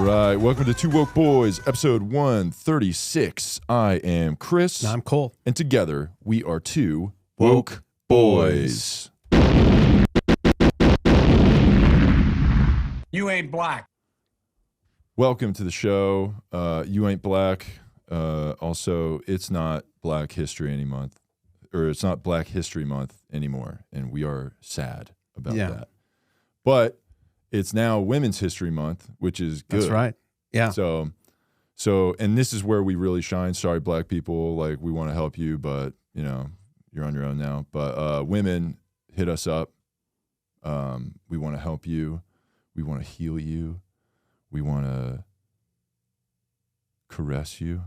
right, welcome to Two Woke Boys, episode 136. I am Chris. And I'm Cole. And together, we are two Woke Boys. You ain't black. Welcome to the show. You ain't black. Also, it's not Black History Month, or it's not Black History Month anymore, and we are sad about that. But it's now Women's History Month, which is good. That's right. Yeah. So, and this is where we really shine. Sorry, black people. Like, we want to help you, but, you know, you're on your own now. But women, hit us up. We want to help you. We want to heal you. We want to caress you.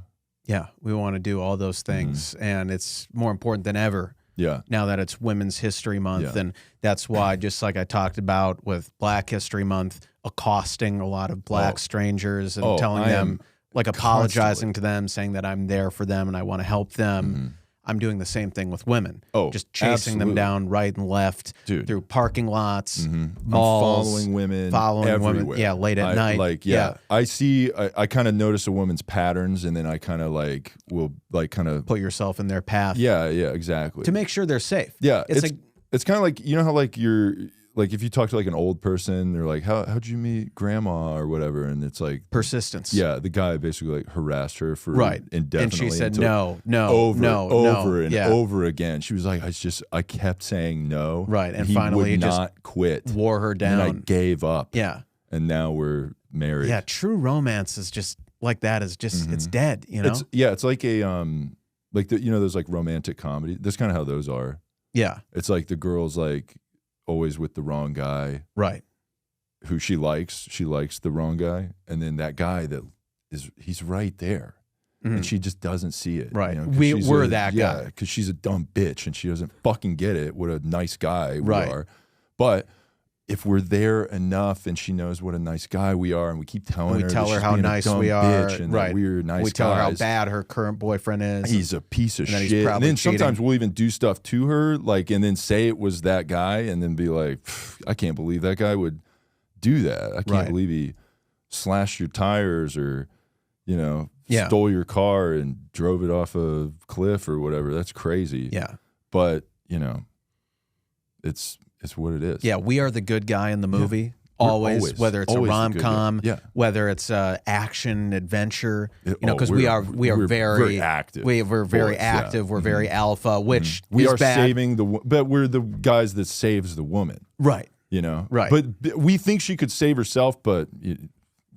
Yeah. We want to do all those things. And it's more important than ever. Yeah. Now that it's Women's History Month. Yeah. And that's why, just like I talked about with Black History Month, accosting a lot of black strangers and telling them, like apologizing to them, saying that I'm there for them and I want to help them. I'm doing the same thing with women. Just chasing them down right and left through parking lots, malls. I'm following women women, late at night. I see, I kind of notice a woman's patterns, and then I kind of like will like kind of put yourself in their path. Yeah, exactly. To make sure they're safe. Yeah, it's kind of like, you know how like you're like, if you talk to like an old person, they're like, how'd you meet grandma or whatever? And it's like persistence. Yeah, the guy basically like harassed her for indefinitely. And she said no, over and over again. She was like, I kept saying no. Right, and he finally would just not quit. Wore her down. And I gave up. Yeah. And now we're married. Yeah, true romance is just like that. Is just it's dead. You know. It's like a like the, you know, those like romantic comedy. That's kind of how those are. Yeah. It's like the girl's like always with the wrong guy, right? Who she likes the wrong guy, and then that guy he's right there, and she just doesn't see it, right? You know, we're that guy, because she's a dumb bitch and she doesn't fucking get it. What a nice guy we right. are, but if we're there enough and she knows what a nice guy we are, and we keep telling her, tell her how nice we are, bitch, and right? We're nice. We tell her how bad her current boyfriend is. He's a piece of shit. And then sometimes we'll even do stuff to her, like, and then say it was that guy, and then be like, I can't believe that guy would do that. I can't believe he slashed your tires or, you know, stole your car and drove it off a cliff or whatever. That's crazy. Yeah. But, you know, it's what it is. Yeah, we are the good guy in the movie. Always, whether it's a rom-com, whether it's action, adventure, you know, because we are very active. We're very active. We're very alpha, which we are bad. saving but we're the guys that saves the woman. Right. You know? Right. But we think she could save herself, but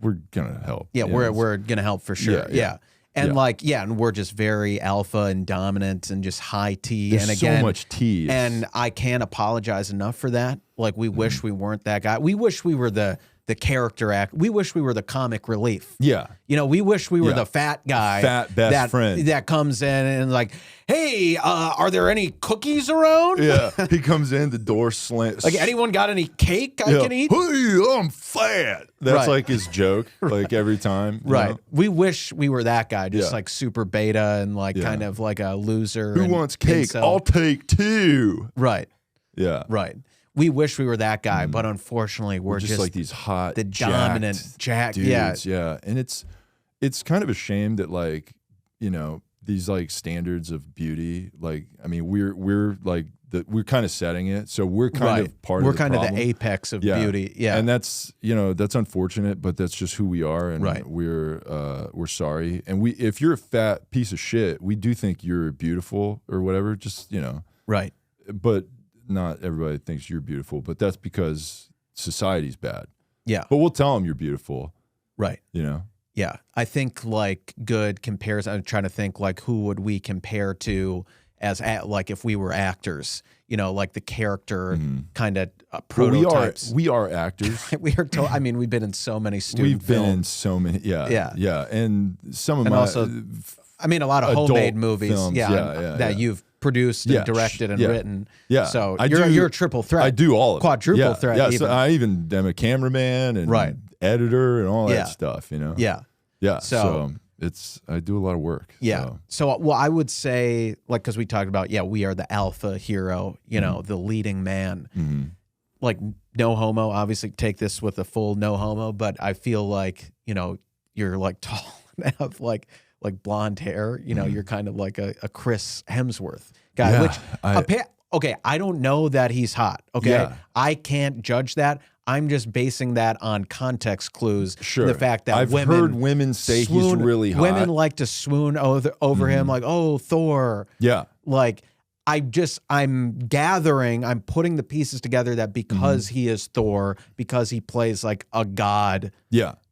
we're going to help. Yeah, we're going to help for sure. Yeah. And and we're just very alpha and dominant and just high T. There's and again, so much T. And I can't apologize enough for that. Like, we wish we weren't that guy. We wish we were the character act. We wish we were the comic relief. Yeah. You know, we wish we were the fat guy. Fat best friend. That comes in and like, hey, are there any cookies around? Yeah. He comes in, the door slams. Like, anyone got any cake I can eat? Hey, I'm fat. That's like his joke, like every time. Right. Know? We wish we were that guy, just like super beta and like kind of like a loser. Who wants cake? I'll take two. Right. Yeah. Right. We wish we were that guy, but unfortunately, we're just like these hot, the dominant dudes. Yeah. And it's kind of a shame that, like, you know, these like standards of beauty, like, I mean, we're like we're kind of setting it, so we're kind of part of the problem. We're kind of the apex of beauty. Yeah. And that's, you know, that's unfortunate, but that's just who we are, and we're sorry. And if you're a fat piece of shit, we do think you're beautiful or whatever. Just, you know, right. But not everybody thinks you're beautiful, but that's because society's bad. Yeah. But we'll tell them you're beautiful. Right. You know? Yeah. I think like good compares. I'm trying to think like who would we compare to as like if we were actors, you know, like the character kind of prototypes. We are actors. We are. I mean, we've been in so many student films. We've been in so many. Yeah. And some of and my also, I mean, a lot of homemade movies. Films, that you've produced and directed and written. Yeah. So you're a triple threat. I do all of it. Quadruple threat. Yeah. Even. So I even am a cameraman and editor and all that stuff, you know? Yeah. Yeah. So I do a lot of work. Yeah. So I would say, like, because we talked about, we are the alpha hero, you know, the leading man. like no homo. Obviously, take this with a full no homo, but I feel like, you know, you're like tall and have like blonde hair. You know, you're kind of like a Chris Hemsworth guy. Yeah, which okay, I don't know that he's hot. Okay, Yeah. I can't judge that. I'm just basing that on context clues. Sure. The fact that I've heard women say he's really hot. Women like to swoon over him, like, oh, Thor. Yeah. Like, I'm gathering, I'm putting the pieces together that because he is Thor, because he plays like a god,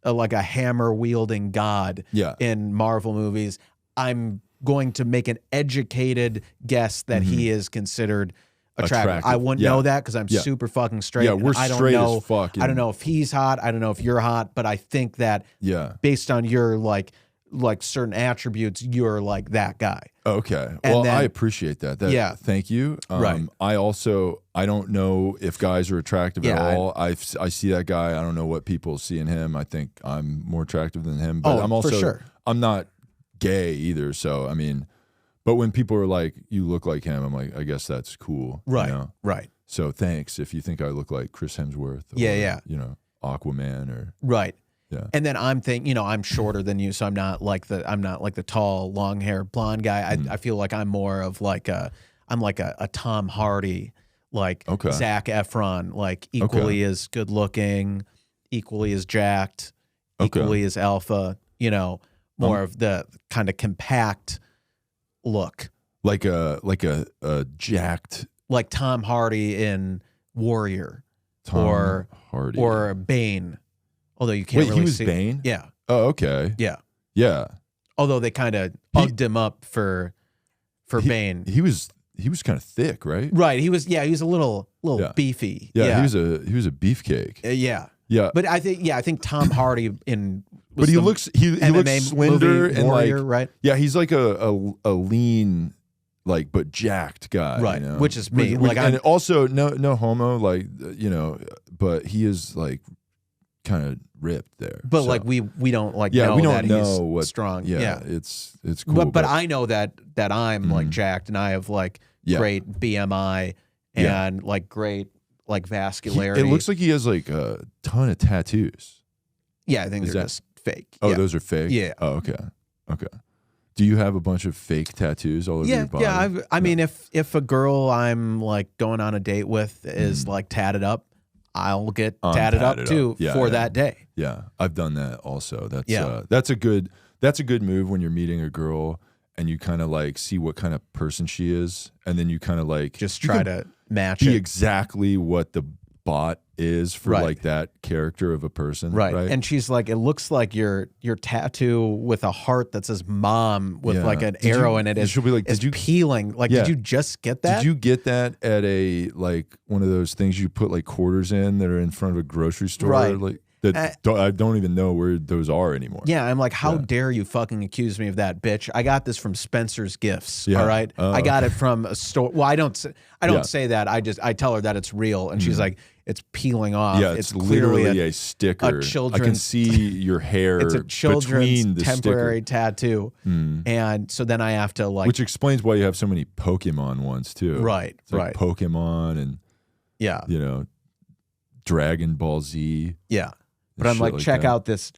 like a hammer wielding god in Marvel movies, I'm going to make an educated guess that he is considered attractive. I wouldn't know that because I'm super fucking straight. Yeah, we're straight as fuck. I don't know if he's hot. I don't know if you're hot, but I think that based on your like certain attributes, you're like that guy. Okay. And well, then, I appreciate that. Thank you. Right. I don't know if guys are attractive at all. I see that guy. I don't know what people see in him. I think I'm more attractive than him, but I'm also, for sure. I'm not gay either. So, I mean, but when people are like, you look like him, I'm like, I guess that's cool. Right. You know? Right. So thanks if you think I look like Chris Hemsworth. Or, you know, Aquaman or. Right. Yeah. And then I'm thinking, you know, I'm shorter than you, so I'm not like the tall, long hair, blonde guy. I feel like I'm more of like I'm like a Tom Hardy, like Zac Efron, like equally as good looking, equally as jacked, equally as alpha, you know, more of the kind of compact look. Like a jacked, like Tom Hardy in Warrior, Tom Hardy, or Bane. Although you can't really see. He was Bane? Yeah. Oh, okay. Yeah. Yeah. Although they kind of ugged him up for Bane. He was kind of thick, right? Right. He was a little beefy. Yeah, he was a beefcake. Yeah. Yeah. But I think Tom Hardy but he looks slender and Warrior, like right? Yeah, he's like a lean, like, but jacked guy, right? You know? Which is me. And also no homo, like, you know, but he is like kind of ripped there. But so, like we don't like know we don't that know he's strong. Yeah, it's cool. But I know that I'm like jacked and I have like great BMI and like great like vascularity. It looks like he has like a ton of tattoos. Yeah, I think they're just fake. Oh, those are fake? Yeah. Oh, okay. Okay. Do you have a bunch of fake tattoos all over your body? Yeah, I mean, if a girl I'm like going on a date with is like tatted up, I'll get tatted up too for that day. Yeah, I've done that also. That's a good move when you're meeting a girl and you kind of like see what kind of person she is, and then you kind of like just try to match be it exactly what the bot is for like that character of a person. Right. And she's like, it looks like your tattoo with a heart that says mom with like an arrow in it is, she'll be like, is peeling. Like, did you just get that? Did you get that at a like one of those things you put like quarters in that are in front of a grocery store? Right. Like that I don't even know where those are anymore. Yeah, I'm like, how dare you fucking accuse me of that, bitch? I got this from Spencer's Gifts. All right, I got it from a store. Well, I don't say that. I tell her that it's real, and she's like, it's peeling off. Yeah, it's literally a sticker. I can see your hair. It's a children's temporary sticker. Tattoo, and so then I have to like, which explains why you have so many Pokemon ones too. Right, it's like Pokemon and you know, Dragon Ball Z. Yeah. But I'm like, check out this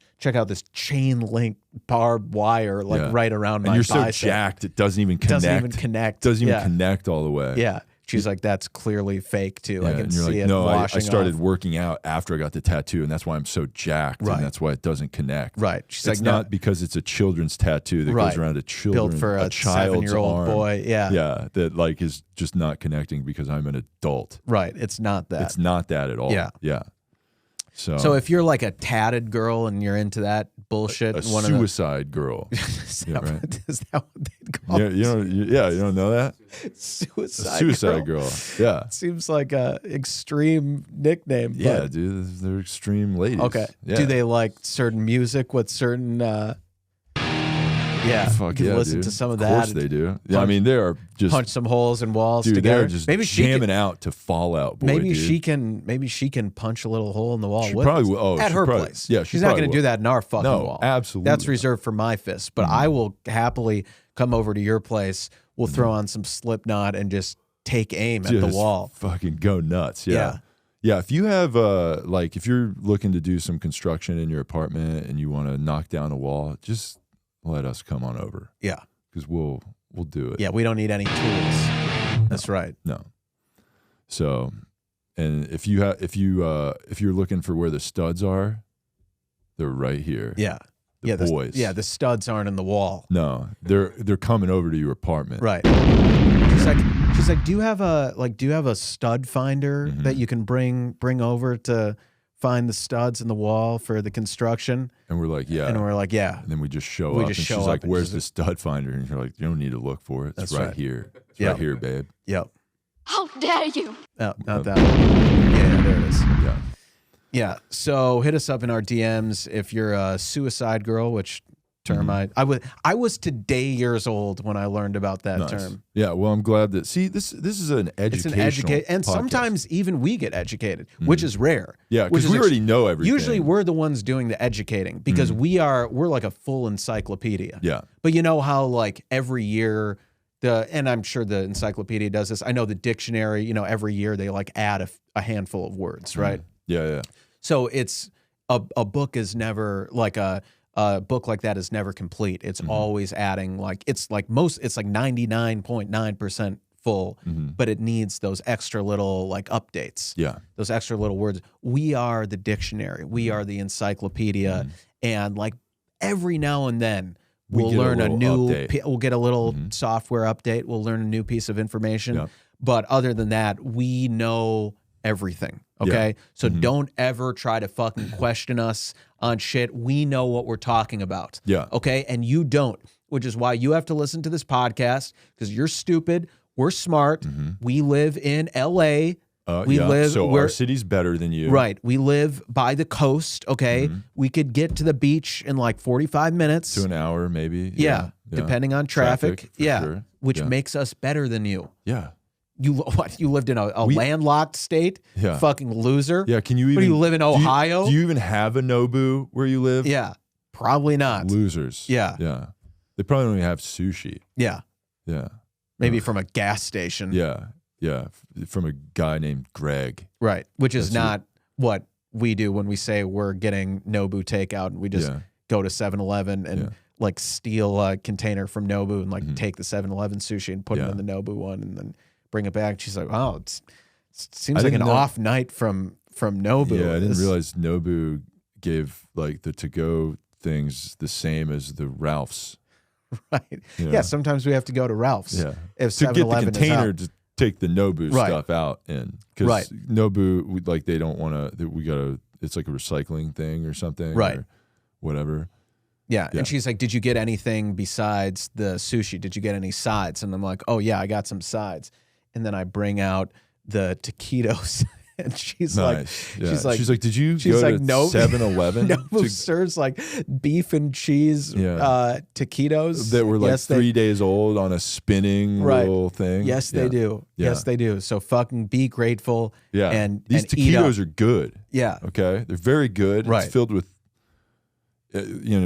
chain link barbed wire right around my bicep. And you're so jacked it doesn't even connect. Doesn't even connect all the way. Yeah. She's like, that's clearly fake too. Yeah, I can see it no, washing I started off. working out after I got the tattoo, and that's why I'm so jacked, and that's why it doesn't connect. Right. She's it's like, not because it's a children's tattoo that goes around a children, built for a child's 7-year-old arm. boy. Yeah. Yeah, that like is just not connecting because I'm an adult. Right. It's not that. It's not that at all. Yeah. Yeah. So if you're like a tatted girl and you're into that bullshit, a suicide girl. Is that what they'd call it? You don't know that? Suicide girl. Yeah. It seems like a extreme nickname. Yeah, dude, they're extreme ladies. Okay. Yeah. Do they like certain music with certain Fuck yeah, listen dude. to some of that. Of course they do. Yeah, I mean, they are just punch some holes in walls dude, together. They're just jamming out to Fall Out Boy. Maybe dude. she can punch a little hole in the wall. She with probably us. will. At her place. Yeah, she's not going to do that in our fucking wall. Absolutely. That's reserved for my fist. But I will happily come over to your place. We'll throw on some Slipknot and just take aim at the wall. Fucking go nuts. Yeah. Yeah, if you have like if you're looking to do some construction in your apartment and you want to knock down a wall, just let us come on over. Yeah, because we'll do it. Yeah, we don't need any tools. That's right. No. So, and if you're looking for where the studs are, they're right here. Yeah. The boys. The studs aren't in the wall. No, they're coming over to your apartment. Right. She's like, do you have a stud finder that you can bring over to find the studs in the wall for the construction? And we're like, yeah. And we're like, yeah. And then we just show up. And she's like, where's the stud finder? And you're like, you don't need to look for it. It's right here. It's right here, babe. Yep. How dare you? No, not that one. Yeah, there it is. Yeah. Yeah. So hit us up in our DMs if you're a suicide girl, which term I was today years old when I learned about that term. Yeah. Well, I'm glad that this is an educational and podcast. Sometimes even we get educated, which is rare. Yeah, because we already know everything. Usually we're the ones doing the educating because we're like a full encyclopedia. Yeah. But you know how like every year and I'm sure the encyclopedia does this. I know the dictionary, every year they like add a handful of words, right? Yeah. So it's a book is never like a book like that is never complete. It's always adding it's like 99.9% full, but it needs those extra little like updates. Yeah. Those extra little words. We are the dictionary. We are the encyclopedia. And like every now and then we'll learn we'll get a little software update. We'll learn a new piece of information. Yep. But other than that, we know everything. Okay. Yeah. So don't ever try to fucking question us on shit. We know what we're talking about. Yeah. Okay. And you don't, which is why you have to listen to this podcast because you're stupid. We're smart. We live in LA. Our city's better than you. Right. We live by the coast. Okay. We could get to the beach in like 45 minutes. To an hour, maybe. Yeah. Depending on traffic. Sure. Which makes us better than you. Yeah. You lived in a landlocked state? Yeah. Fucking loser. Yeah. Can you even? Do you live in Ohio? Do you even have a Nobu where you live? Yeah. Probably not. Losers. Yeah. Yeah. They probably don't even have sushi. Yeah. Yeah. Maybe from a gas station. Yeah. Yeah. From a guy named Greg. Right. Which is not what we do when we say we're getting Nobu takeout and we just go to 7-Eleven and like steal a container from Nobu and like take the 7-Eleven sushi and put it in the Nobu one and then bring it back. She's like, oh, it seems like an off night from Nobu. Yeah, I didn't realize Nobu gave like the to-go things the same as the Ralph's. Right. Yeah, sometimes we have to go to Ralph's. Yeah. If to get the 7-Eleven container to take the Nobu stuff out in. Because Right. Nobu, like they don't want to, it's like a recycling thing or something. Right. Or whatever. Yeah. And she's like, did you get anything besides the sushi? Did you get any sides? And I'm like, oh yeah, I got some sides. And then I bring out the taquitos, and she's like, did you go to 7-Eleven? Nobu serves like beef and cheese taquitos that were like 3 days old on a spinning little thing. Yes, they do. Yeah. Yes, they do. So fucking be grateful. Yeah, and these taquitos are good. Yeah, okay, they're very good. Right. It's filled with.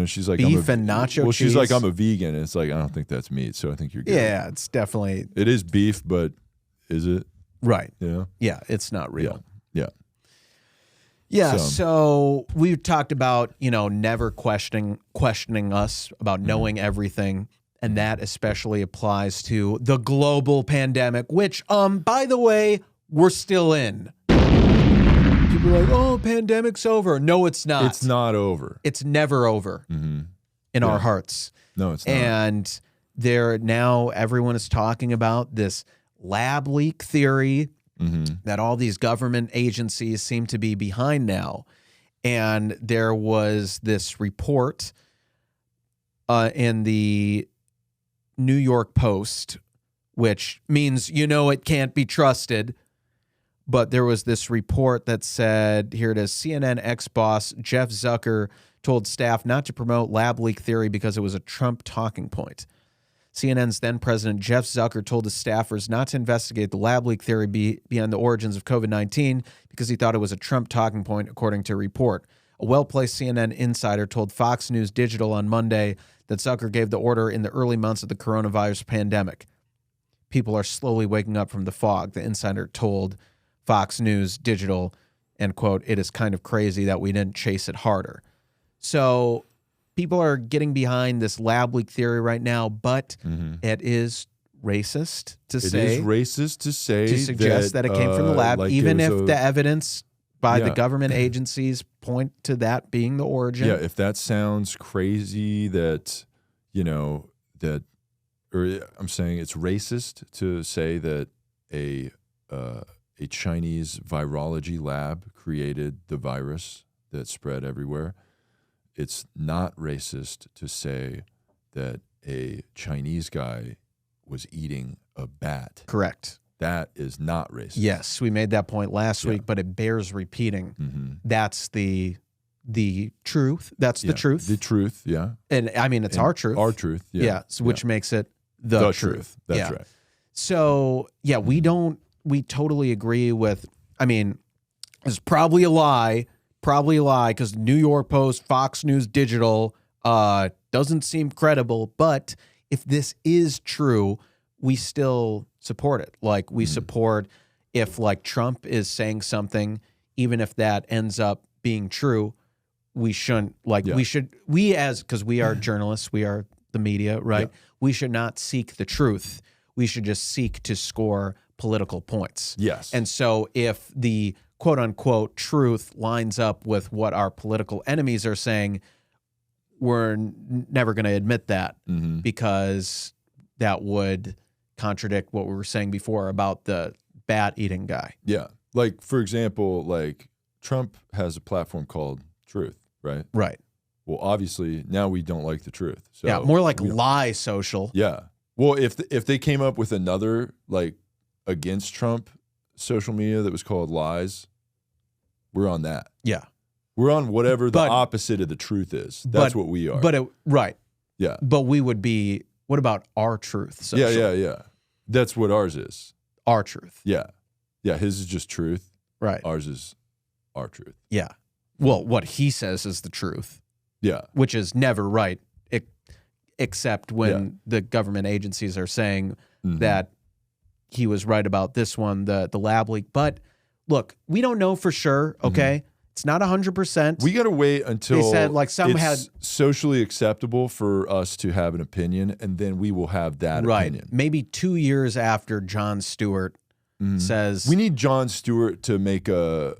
She's like beef and nacho cheese. She's like, I'm a vegan, and it's like I don't think that's meat, so I think you're good. Yeah, it's definitely. It is beef, but is it? Right. Yeah. Yeah, it's not real. Yeah. So we talked about, never questioning us about knowing everything. And that especially applies to the global pandemic, which, by the way, we're still in. People are like, oh, pandemic's over. No, it's not. It's not over. It's never over in our hearts. No, it's not. And now everyone is talking about this lab leak theory that all these government agencies seem to be behind now. And there was this report in the New York Post, which means it can't be trusted. But there was this report that said, here it is, CNN ex-boss Jeff Zucker told staff not to promote lab leak theory because it was a Trump talking point. CNN's then president Jeff Zucker told his staffers not to investigate the lab leak theory beyond the origins of COVID-19 because he thought it was a Trump talking point, according to a report. A well-placed CNN insider told Fox News Digital on Monday that Zucker gave the order in the early months of the coronavirus pandemic. People are slowly waking up from the fog, the insider told Fox News Digital, and quote, "It is kind of crazy that we didn't chase it harder." So people are getting behind this lab leak theory right now, but it is racist to say. It is racist to say to suggest that it came from the lab, like even if the evidence by the Yeah. government agencies point to that being the origin. Yeah, if that sounds crazy that, or I'm saying it's racist to say that a Chinese virology lab created the virus that spread everywhere. It's not racist to say that a Chinese guy was eating a bat. Correct. That is not racist. Yes, we made that point last week, but it bears repeating. That's the truth. That's the truth. The truth, yeah. And I mean, it's our truth. Our truth, yeah. Yeah, so which makes it the truth. That's right. So, yeah, we totally agree with, I mean, it's probably a lie, because New York Post, Fox News Digital doesn't seem credible. But if this is true, we still support it. Like, we support if, like, Trump is saying something, even if that ends up being true, we shouldn't, like, because we are journalists, we are the media, right? Yeah. We should not seek the truth. We should just seek to score political points. Yes. And so if the quote unquote truth lines up with what our political enemies are saying, we're never going to admit that because that would contradict what we were saying before about the bat eating guy. Yeah. Like, for example, like Trump has a platform called Truth, right? Right. Well, obviously now we don't like the truth. So yeah, more like lie social. Yeah. Well, if they came up with another like against Trump social media that was called Lies, we're on that. Yeah. We're on whatever the opposite of the truth is. That's what we are. Right. Yeah. But we would be, what about our truth social? Yeah. That's what ours is. Our truth. Yeah. Yeah, his is just truth. Right. Ours is our truth. Yeah. Well, what he says is the truth. Yeah. Which is never right, except when the government agencies are saying that he was right about this one, the lab leak. But look, we don't know for sure, okay? It's not 100%. We got to wait until they said, like, some had socially acceptable for us to have an opinion, and then we will have that opinion. Maybe 2 years after Jon Stewart says... We need Jon Stewart to make a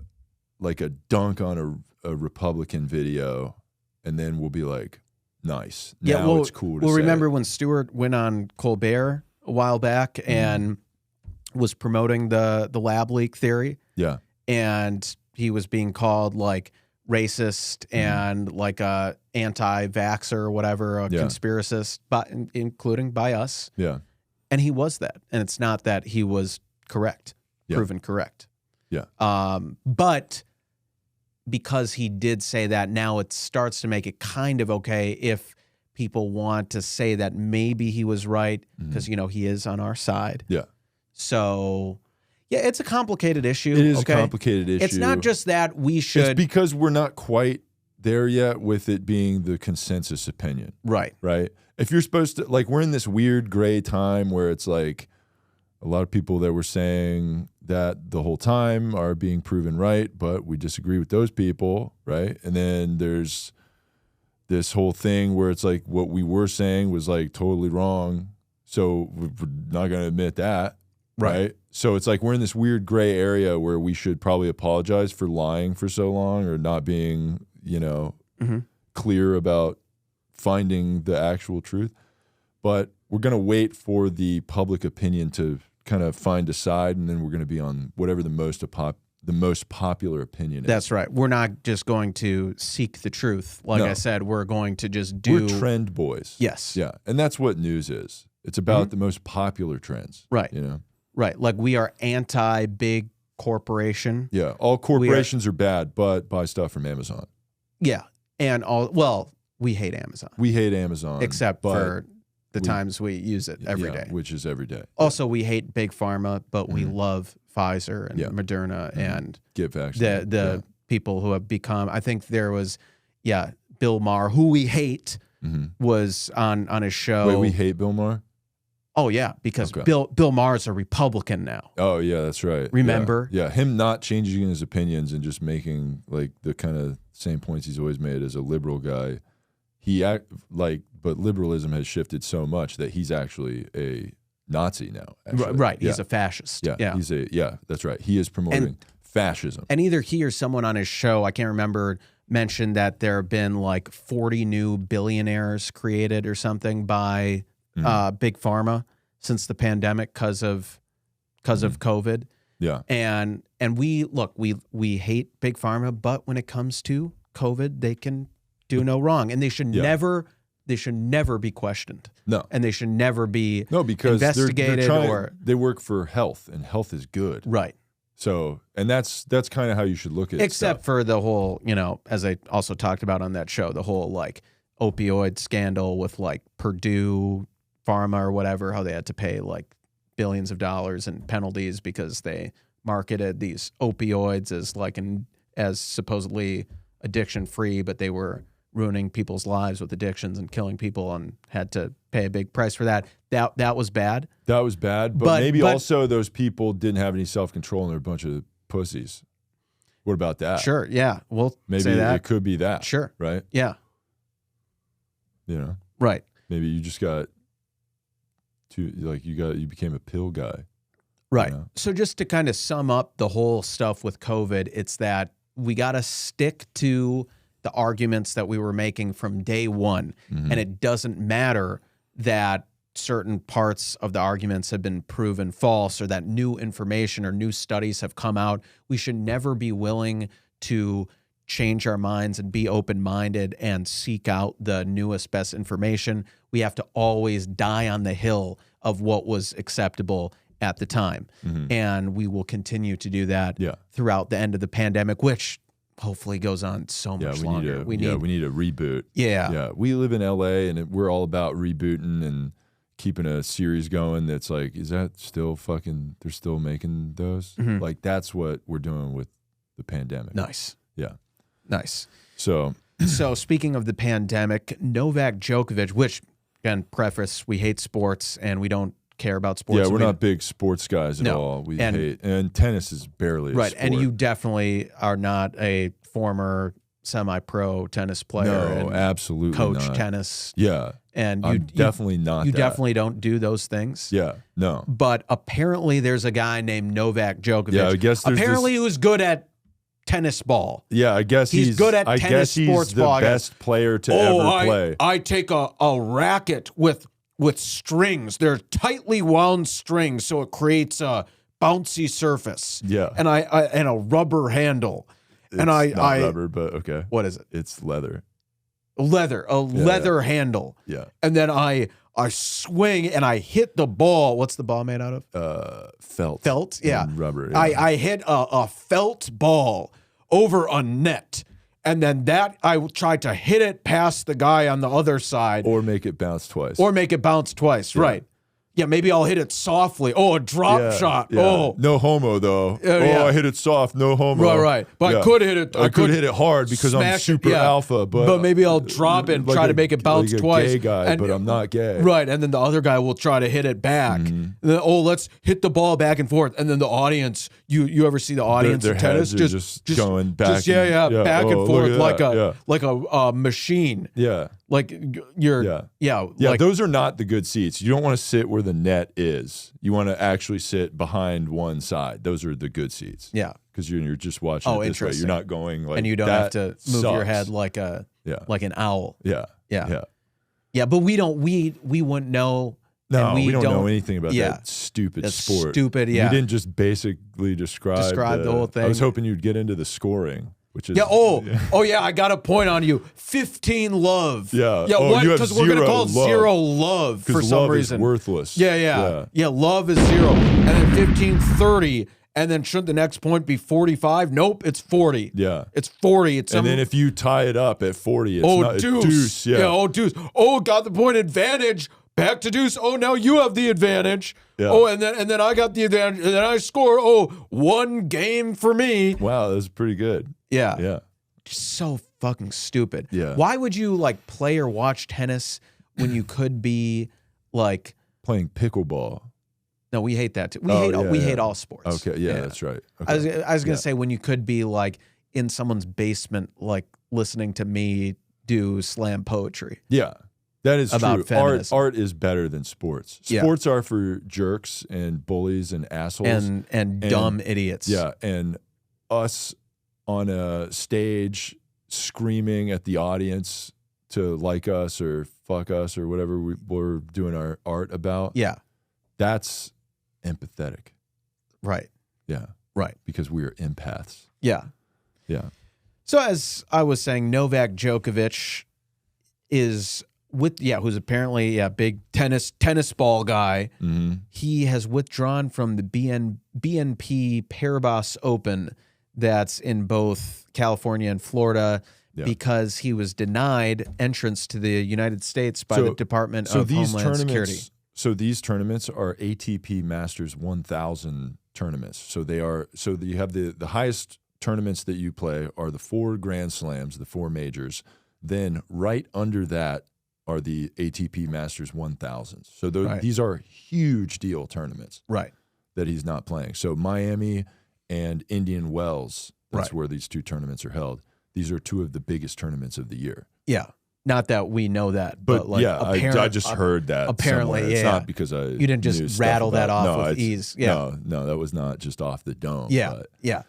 dunk on a Republican video, and then we'll be like, nice. Now it's cool to say. Well, remember when Stewart went on Colbert a while back and was promoting the lab leak theory? Yeah. And he was being called like racist and like a anti-vaxxer or whatever, a conspiracist, but including by us. Yeah. And he was that. And it's not that he was correct, proven correct. Yeah. But because he did say that, now it starts to make it kind of okay if people want to say that maybe he was right because, he is on our side. Yeah. So... yeah, it's a complicated issue. It is a complicated issue. It's not just that we should... It's because we're not quite there yet with it being the consensus opinion. Right. Right? If you're supposed to... like, we're in this weird gray time where it's like a lot of people that were saying that the whole time are being proven right, but we disagree with those people, right? And then there's this whole thing where it's like what we were saying was like totally wrong, so we're not going to admit that. Right. So it's like we're in this weird gray area where we should probably apologize for lying for so long or not being, clear about finding the actual truth. But we're going to wait for the public opinion to kind of find a side, and then we're going to be on whatever the most popular opinion is. That's right. We're not just going to seek the truth. Like I said, we're going to just do... we're trend boys. Yes. Yeah. And that's what news is. It's about the most popular trends. Right. Right, like we are anti-big corporation. Yeah, all corporations are bad, but buy stuff from Amazon. Yeah, and we hate Amazon. We hate Amazon. Except for the times we use it every day. Which is every day. Also, we hate Big Pharma, but we love Pfizer and Moderna and get vaccinated. The people who have become, I think there was, Bill Maher, who we hate, was on his show. Wait, we hate Bill Maher? Oh yeah, because Bill Maher's a Republican now. Oh yeah, that's right. Remember? Yeah, him not changing his opinions and just making like the kind of same points he's always made as a liberal guy. But liberalism has shifted so much that he's actually a Nazi now. Actually. Right. He's a fascist. Yeah. That's right. He is promoting fascism. And either he or someone on his show, I can't remember, mentioned that there have been like 40 new billionaires created or something by big pharma since the pandemic because of COVID. Yeah. And we hate big pharma, but when it comes to COVID, they can do no wrong, and they should never be questioned. No. And they should never be because investigated they work for health, and health is good. Right. So, and that's kind of how you should look at it. Except for the whole, as I also talked about on that show, the whole like opioid scandal with like Purdue Pharma or whatever, how they had to pay like billions of dollars in penalties because they marketed these opioids as supposedly addiction free, but they were ruining people's lives with addictions and killing people, and had to pay a big price for that. That was bad. That was bad, but maybe also those people didn't have any self-control and they're a bunch of pussies. What about that? Sure, yeah. Well, maybe it could be that. Sure. Right? Yeah. Right. Maybe you just got you became a pill guy. Right. So just to kind of sum up the whole stuff with COVID, it's that we got to stick to the arguments that we were making from day one. And it doesn't matter that certain parts of the arguments have been proven false or that new information or new studies have come out. We should never be willing to change our minds and be open-minded and seek out the newest, best information. We have to always die on the hill of what was acceptable at the time. And we will continue to do that throughout the end of the pandemic, which hopefully goes on so much longer. We need a reboot. Yeah. We live in LA and we're all about rebooting and keeping a series going that's like, is that still they're still making those? Like that's what we're doing with the pandemic. Nice. Yeah. Nice. So speaking of the pandemic, Novak Djokovic, which again, preface, we hate sports and we don't care about sports. Yeah, we're not big sports guys at all. We hate, and tennis is barely a sport. And you definitely are not a former semi-pro tennis player. No, absolutely coach not. Tennis. Yeah, and I'm definitely not. You definitely don't do those things. Yeah, no. But apparently, there's a guy named Novak Djokovic. Yeah, I guess apparently who's good at tennis ball. Yeah, I guess he's good at tennis sports ball. The best player to ever play. I take a racket with strings. They're tightly wound strings, so it creates a bouncy surface. Yeah, and and a rubber handle. It's not rubber, but okay. What is it? It's leather. Leather handle. Yeah, and then I swing and I hit the ball. What's the ball made out of? Felt. Felt. Yeah, rubber. Yeah. I hit a felt ball over a net. And then I tried to hit it past the guy on the other side. Or make it bounce twice. Yeah. Right. Yeah, maybe I'll hit it softly. Oh, a drop shot. Yeah. Oh. No homo, though. I hit it soft. No homo. Right. But I could hit it. I could hit it hard because I'm super alpha. But maybe I'll drop it and try to make it bounce twice. Gay guy, but I'm not gay. Right. And then the other guy will try to hit it back. And then, let's hit the ball back and forth. And then the audience, you ever see the audience in tennis? Just going back. Back and forth like a machine. Yeah. Like those are not the good seats. You don't want to sit where the net is. You want to actually sit behind one side. Those are the good seats. Yeah, because you're just watching it this way. You're not going like, and you don't have to move your head like an owl. Yeah. But we wouldn't know. No, we don't know anything about that stupid sport. We didn't just basically describe the whole thing. I was hoping you'd get into the scoring. Which is, I got a point on you. 15 love. Yeah. What? Because we're gonna call it 0 love for some reason. Is worthless. Yeah. Love is 0, and then 15, 30, and then shouldn't the next point be 45? Nope, it's 40. Yeah, it's 40. And then if you tie it up at 40, it's deuce. Yeah. Deuce. Got the point advantage. Back to deuce. Now you have the advantage. Yeah. And then I got the advantage, and then I score. 1 game for me. Wow, that was pretty good. Yeah. Just so fucking stupid. Yeah. Why would you play or watch tennis when you could be playing pickleball. No, we hate that too. We hate all sports. Okay, yeah, that's right. Okay. I was gonna say, when you could be like in someone's basement, like listening to me do slam poetry. Yeah, that is about true. Feminism. Art is better than sports. Sports are for jerks and bullies and assholes and dumb idiots. Yeah, and us on a stage screaming at the audience to like us or fuck us or whatever we're doing our art about. Yeah, that's empathetic. Right. Yeah. Right. Because we are empaths. Yeah. Yeah. So as I was saying, Novak Djokovic is who's apparently a big tennis ball guy. Mm-hmm. He has withdrawn from the BNP Paribas Open that's in both California and Florida because he was denied entrance to the United States by the Department of Homeland Security. So these tournaments are ATP Masters 1000 tournaments. So they are. So you have the highest tournaments that you play are the 4 Grand Slams, the 4 majors. Then right under that are the ATP Masters 1000s. So these are huge deal tournaments. Right. That he's not playing. So Miami and Indian Wells. That's where these 2 tournaments are held. These are 2 of the biggest tournaments of the year. Yeah. Not that we know that, but like, yeah, I just heard that. Apparently, somewhere. It's not because you didn't just rattle that off with ease. Yeah, no, that was not just off the dome. Yeah, yeah.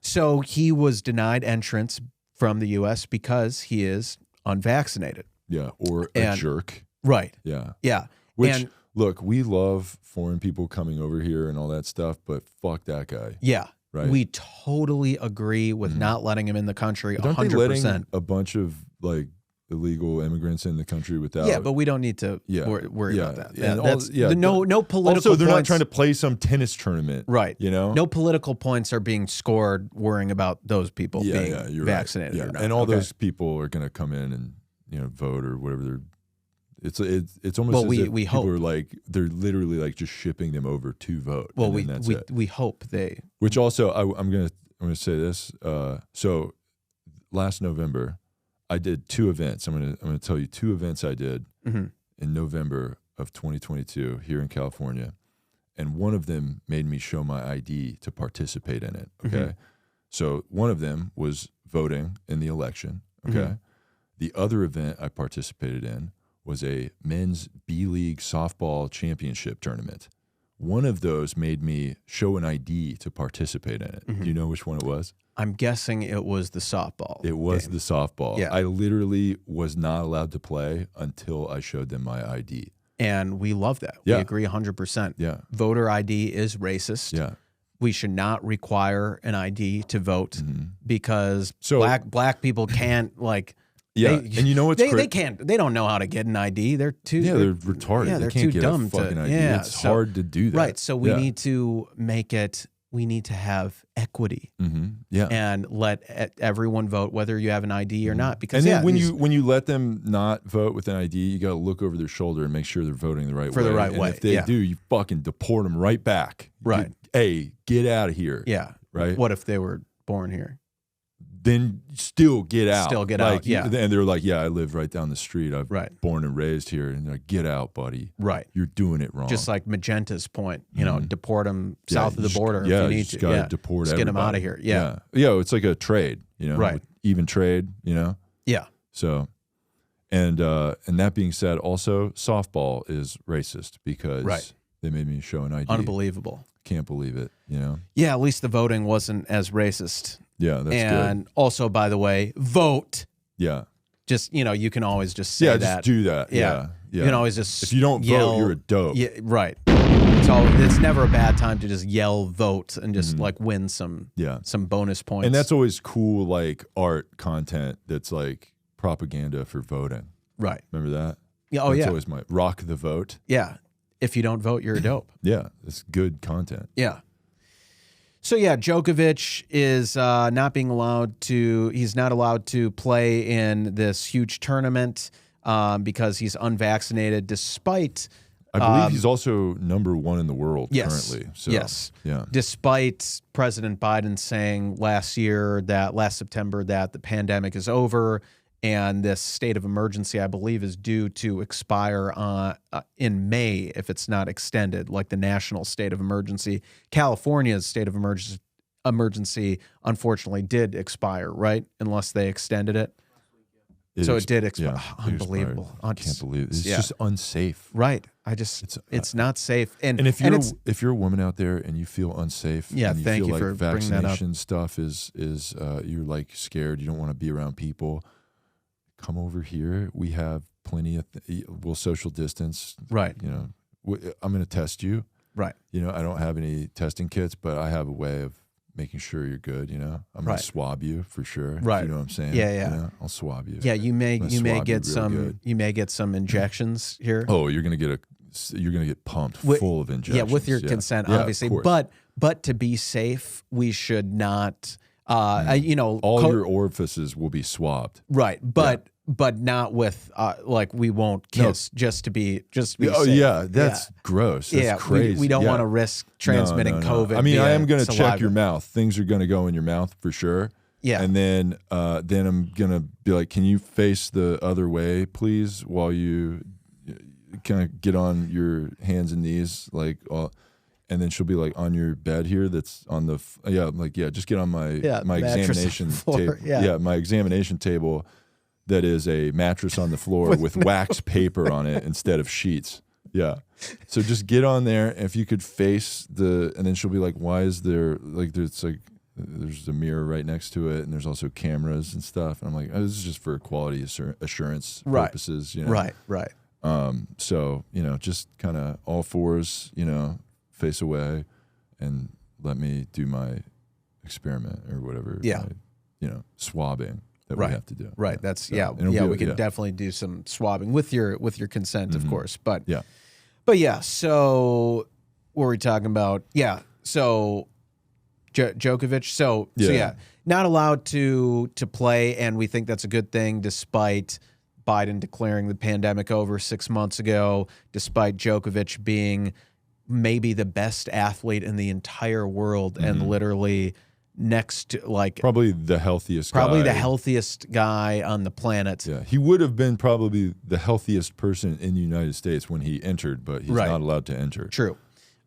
So he was denied entrance from the U.S. because he is unvaccinated. Yeah, or a jerk. Right. Yeah. Yeah. Which look, we love foreign people coming over here and all that stuff, but fuck that guy. Yeah. Right. We totally agree with not letting him in the country. 100%. Aren't they letting a bunch of like illegal immigrants in the country without? Yeah, but we don't need to worry about that. Yeah, no political. Also, they're points. not trying to play some tennis tournament, right? You know, no political points are being scored worrying about those people being vaccinated. Right. Or not. And all those people are going to come in and vote or whatever. It's almost as if we hope. People are like they're literally like just shipping them over to vote. Well, we hope they. Which also I'm gonna say this. So last November, I did 2 events. I'm gonna tell you 2 events I did in November of 2022 here in California, and one of them made me show my ID to participate in it. Okay, so one of them was voting in the election. Okay, the other event I participated in was a men's B-League softball championship tournament. One of those made me show an ID to participate in it. Do you know which one it was? I'm guessing it was the softball. It was the softball. Yeah. I literally was not allowed to play until I showed them my ID. And we love that. Yeah. We agree 100%. Yeah. Voter ID is racist. Yeah. We should not require an ID to vote because black people can't like. Yeah, and you know what's they can't. They don't know how to get an ID. They're too. Yeah, they're retarded. Yeah, they they're can't too get dumb a fucking to. ID. Yeah, it's hard to do that. Right. So we need to make it. We need to have equity. Yeah, and let everyone vote whether you have an ID or not. Because and then when you let them not vote with an ID, you got to look over their shoulder and make sure they're voting the right way. The right way. If they do, you fucking deport them right back. Right. Hey, get out of here. Yeah. Right. What if they were born here? Then still get out. Still get out, yeah. And they're like, yeah, I live right down the street. I'm right. born and raised here. And they're like, get out, buddy. Right. You're doing it wrong. Just like Magenta's point, you know, deport them south of the border if you need to. Yeah, deport just everybody. get them out of here. Yeah. Yeah, it's like a trade, you know, right. Even trade, you know? Yeah. So, and that being said, also, softball is racist because they made me show an ID. Unbelievable. Can't believe it, you know? Yeah, at least the voting wasn't as racist. Yeah, that's good. And also, by the way, vote. Yeah. Just, you know, you can always just say that. Yeah, just do that. Yeah. You can always just if you don't vote, you're a dope. Yeah, right. So it's never a bad time to just yell vote and just like win some bonus points. And that's always cool, like art content that's like propaganda for voting. Right. Remember that? Yeah. Oh, that's always my rock the vote. Yeah. If you don't vote, you're a dope. Yeah. It's good content. Yeah. So yeah, Djokovic is not being allowed to. He's not allowed to play in this huge tournament because he's unvaccinated. Despite, I believe he's also #1 in the world currently. So, yes. Yeah. Despite President Biden saying last September that the pandemic is over And this state of emergency, I believe, is due to expire in May if it's not extended, like the national state of emergency. California's state of emergency, unfortunately, did expire, right? Unless they extended it. It did expire. Yeah, unbelievable. I can't believe it. It's just unsafe. Right. It's not safe. And if you're a woman out there and you feel unsafe, and you thank feel you like for bringing that up. vaccination stuff is you're like scared, you don't want to be around people, come over here. We have plenty of we'll social distance. Right. You know, I'm going to test you. Right. You know, I don't have any testing kits, but I have a way of making sure you're good, you know. I'm gonna swab you for sure. Right. You know what I'm saying? Yeah, yeah. You know? I'll swab you. Yeah, you may get some injections here. Oh, you're gonna get pumped full of injections. Yeah, with your consent, obviously. But to be safe, we should not all your orifices will be swabbed. Right. But not with we won't kiss just to be safe. Yeah, that's gross. That's crazy. We don't want to risk transmitting COVID. I mean, I am going to check your mouth. Things are going to go in your mouth for sure. Yeah. And then I'm going to be like, can you face the other way, please, while you kind of get on your hands and knees, and then she'll be like on your bed here. That's on the just get on my examination table. My examination table. That is a mattress on the floor with wax paper on it instead of sheets. Yeah. So just get on there. And if you could face and then she'll be like, why is there there's a mirror right next to it. And there's also cameras and stuff. And I'm like, this is just for quality assurance purposes. You know? Right. So, you know, just kind of all fours, you know, face away and let me do my experiment or whatever. Yeah. Swabbing. That we have to do. Right. That's we can definitely do some swabbing with your consent, of course. But so what were we talking about? Yeah. So Djokovic. Not allowed to play, and we think that's a good thing, despite Biden declaring the pandemic over 6 months ago, despite Djokovic being maybe the best athlete in the entire world and literally next to probably the healthiest guy on the planet. Yeah, he would have been probably the healthiest person in the United States when he entered, but he's not allowed to enter. True.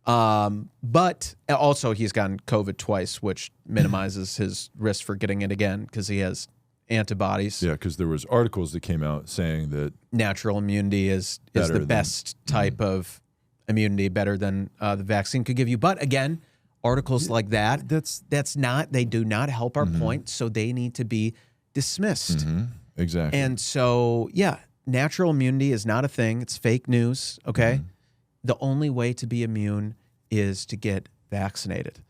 But also he's gotten COVID twice, which minimizes his risk for getting it again because he has antibodies. Yeah, because there was articles that came out saying that natural immunity is the best type of immunity, better than the vaccine could give you. But again, articles like that, they do not help our point, so they need to be dismissed. Exactly. And so, natural immunity is not a thing. It's fake news, okay? The only way to be immune is to get vaccinated.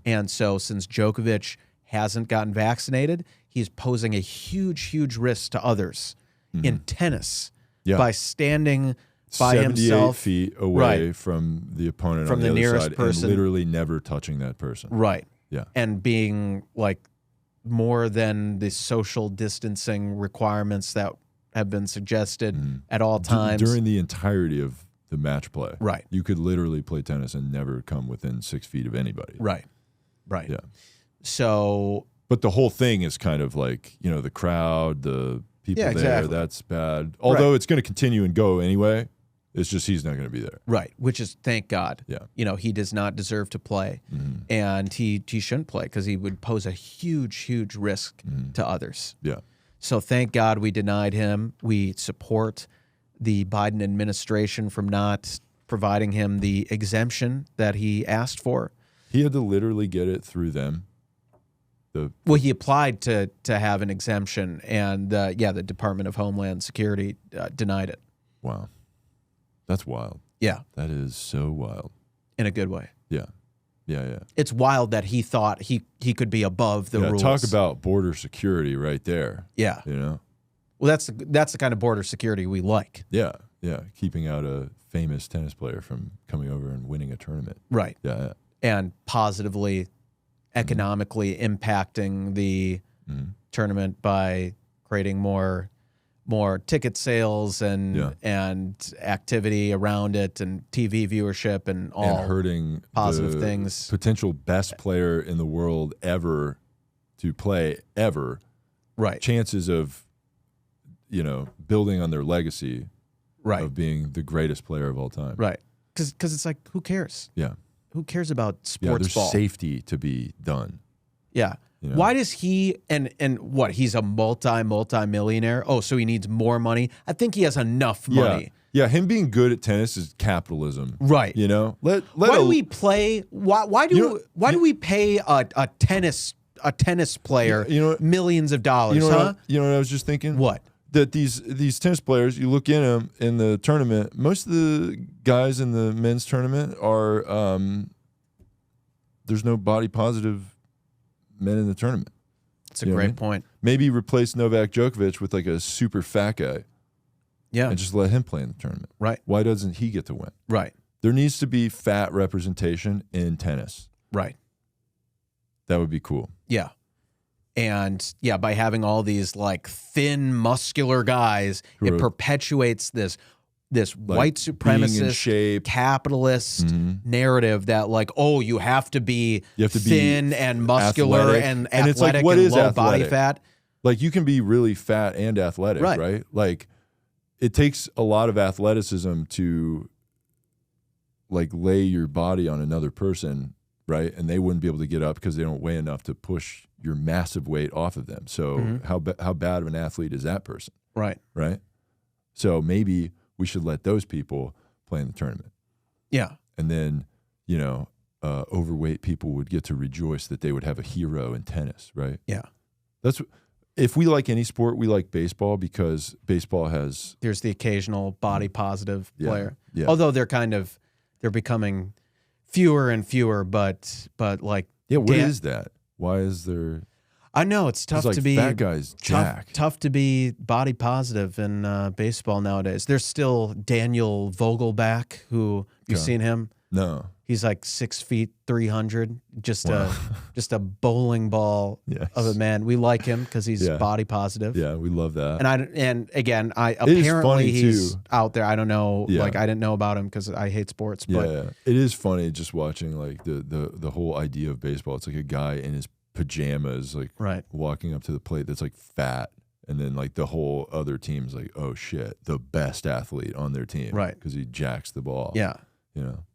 And so since Djokovic hasn't gotten vaccinated, he's posing a huge, huge risk to others in tennis by standing by 78 himself, feet away from the opponent, from on the nearest other side, person, and literally never touching that person. Right. Yeah. And being more than the social distancing requirements that have been suggested at all times during the entirety of the match play. Right. You could literally play tennis and never come within 6 feet of anybody. Right. Yeah. So, but the whole thing is kind of the crowd, the people there. Exactly. That's bad. Although it's going to continue and go anyway. It's just he's not going to be there. Right, which is, thank God. Yeah. He does not deserve to play, and he shouldn't play because he would pose a huge, huge risk to others. Yeah. So thank God we denied him. We support the Biden administration from not providing him the exemption that he asked for. He had to literally get it through them. He applied to have an exemption, and the Department of Homeland Security denied it. Wow. That's wild. Yeah. That is so wild. In a good way. Yeah. Yeah. It's wild that he thought he could be above the rules. Talk about border security right there. Yeah. Well, that's the kind of border security we like. Yeah. Yeah. Keeping out a famous tennis player from coming over and winning a tournament. Right. Yeah. And positively, economically impacting the tournament by creating more ticket sales and activity around it and TV viewership and all, and hurting positive the things. Potential best player in the world ever to play ever. Right. Chances of building on their legacy right. of being the greatest player of all time. Right. Because it's like, who cares? Yeah. Who cares about sports there's ball? Safety to be done. Yeah. Why does he and what? He's a multi-millionaire. Oh, so he needs more money. I think he has enough money. Yeah, him being good at tennis is capitalism. Right. Why do we play? Why do we pay a tennis player millions of dollars? You know what I was just thinking? What? That these tennis players, you look in them in the tournament. Most of the guys in the men's tournament are there's no body positive men in the tournament. That's a great point. Maybe replace Novak Djokovic with like a super fat guy. Yeah. And just let him play in the tournament. Right. Why doesn't he get to win? Right. There needs to be fat representation in tennis. Right. That would be cool. Yeah. And by having all these like thin, muscular guys, it perpetuates this white supremacist, capitalist narrative that like, oh, you have to be thin and muscular and athletic it's like, what and is low athletic? body fat. Like you can be really fat and athletic, right? Like it takes a lot of athleticism to like lay your body on another person, right? And they wouldn't be able to get up because they don't weigh enough to push your massive weight off of them. So how bad of an athlete is that person? Right. Right. So maybe we should let those people play in the tournament. Yeah. And then, overweight people would get to rejoice that they would have a hero in tennis, right? Yeah. If we like any sport, we like baseball because baseball has... There's the occasional body positive player. Yeah. Although they're becoming fewer and fewer, but like... Yeah, what is that? Why is there... I know it's tough to be fat guys jacked. Tough to be body positive in baseball nowadays. There's still Daniel Vogelback, who you've seen him. No, he's like 6 feet 300, just a bowling ball of a man. We like him because he's body positive. Yeah, we love that. And again, apparently he's out there. I don't know. Yeah. Like I didn't know about him because I hate sports. But it is funny just watching like the whole idea of baseball. It's like a guy in his pajamas like walking up to the plate that's like fat, and then like the whole other team's like, oh shit, the best athlete on their team, because he jacks the ball.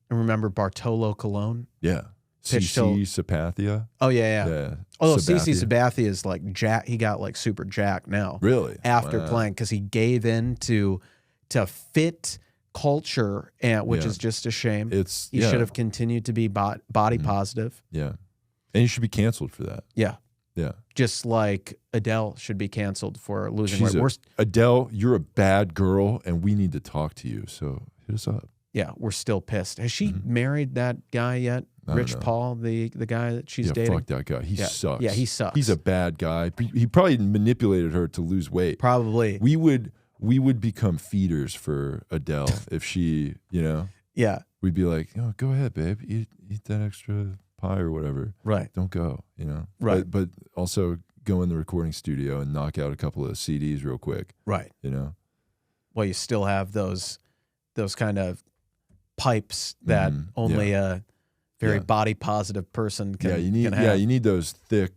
And remember Bartolo Colon? CC Sabathia. Oh yeah. Although CC Sabathia is like jack, he got like super jacked now. Really? After playing, because he gave in to fit culture, and which is just a shame. He should have continued to be body positive. Yeah. And you should be canceled for that. Yeah. Yeah. Just like Adele should be canceled for losing weight. Adele, you're a bad girl, and we need to talk to you. So hit us up. Yeah, we're still pissed. Has she married that guy yet? Rich Paul, the guy that she's dating? Fuck that guy. He sucks. Yeah, he sucks. He's a bad guy. He probably manipulated her to lose weight. Probably. We would become feeders for Adele if she, Yeah. We'd be like, oh, go ahead, babe. Eat that extra pie or whatever. Right. Don't go, Right. But also go in the recording studio and knock out a couple of CDs real quick. Right. Well, you still have those kind of pipes that only a very body positive person can, you need can have. You need those thick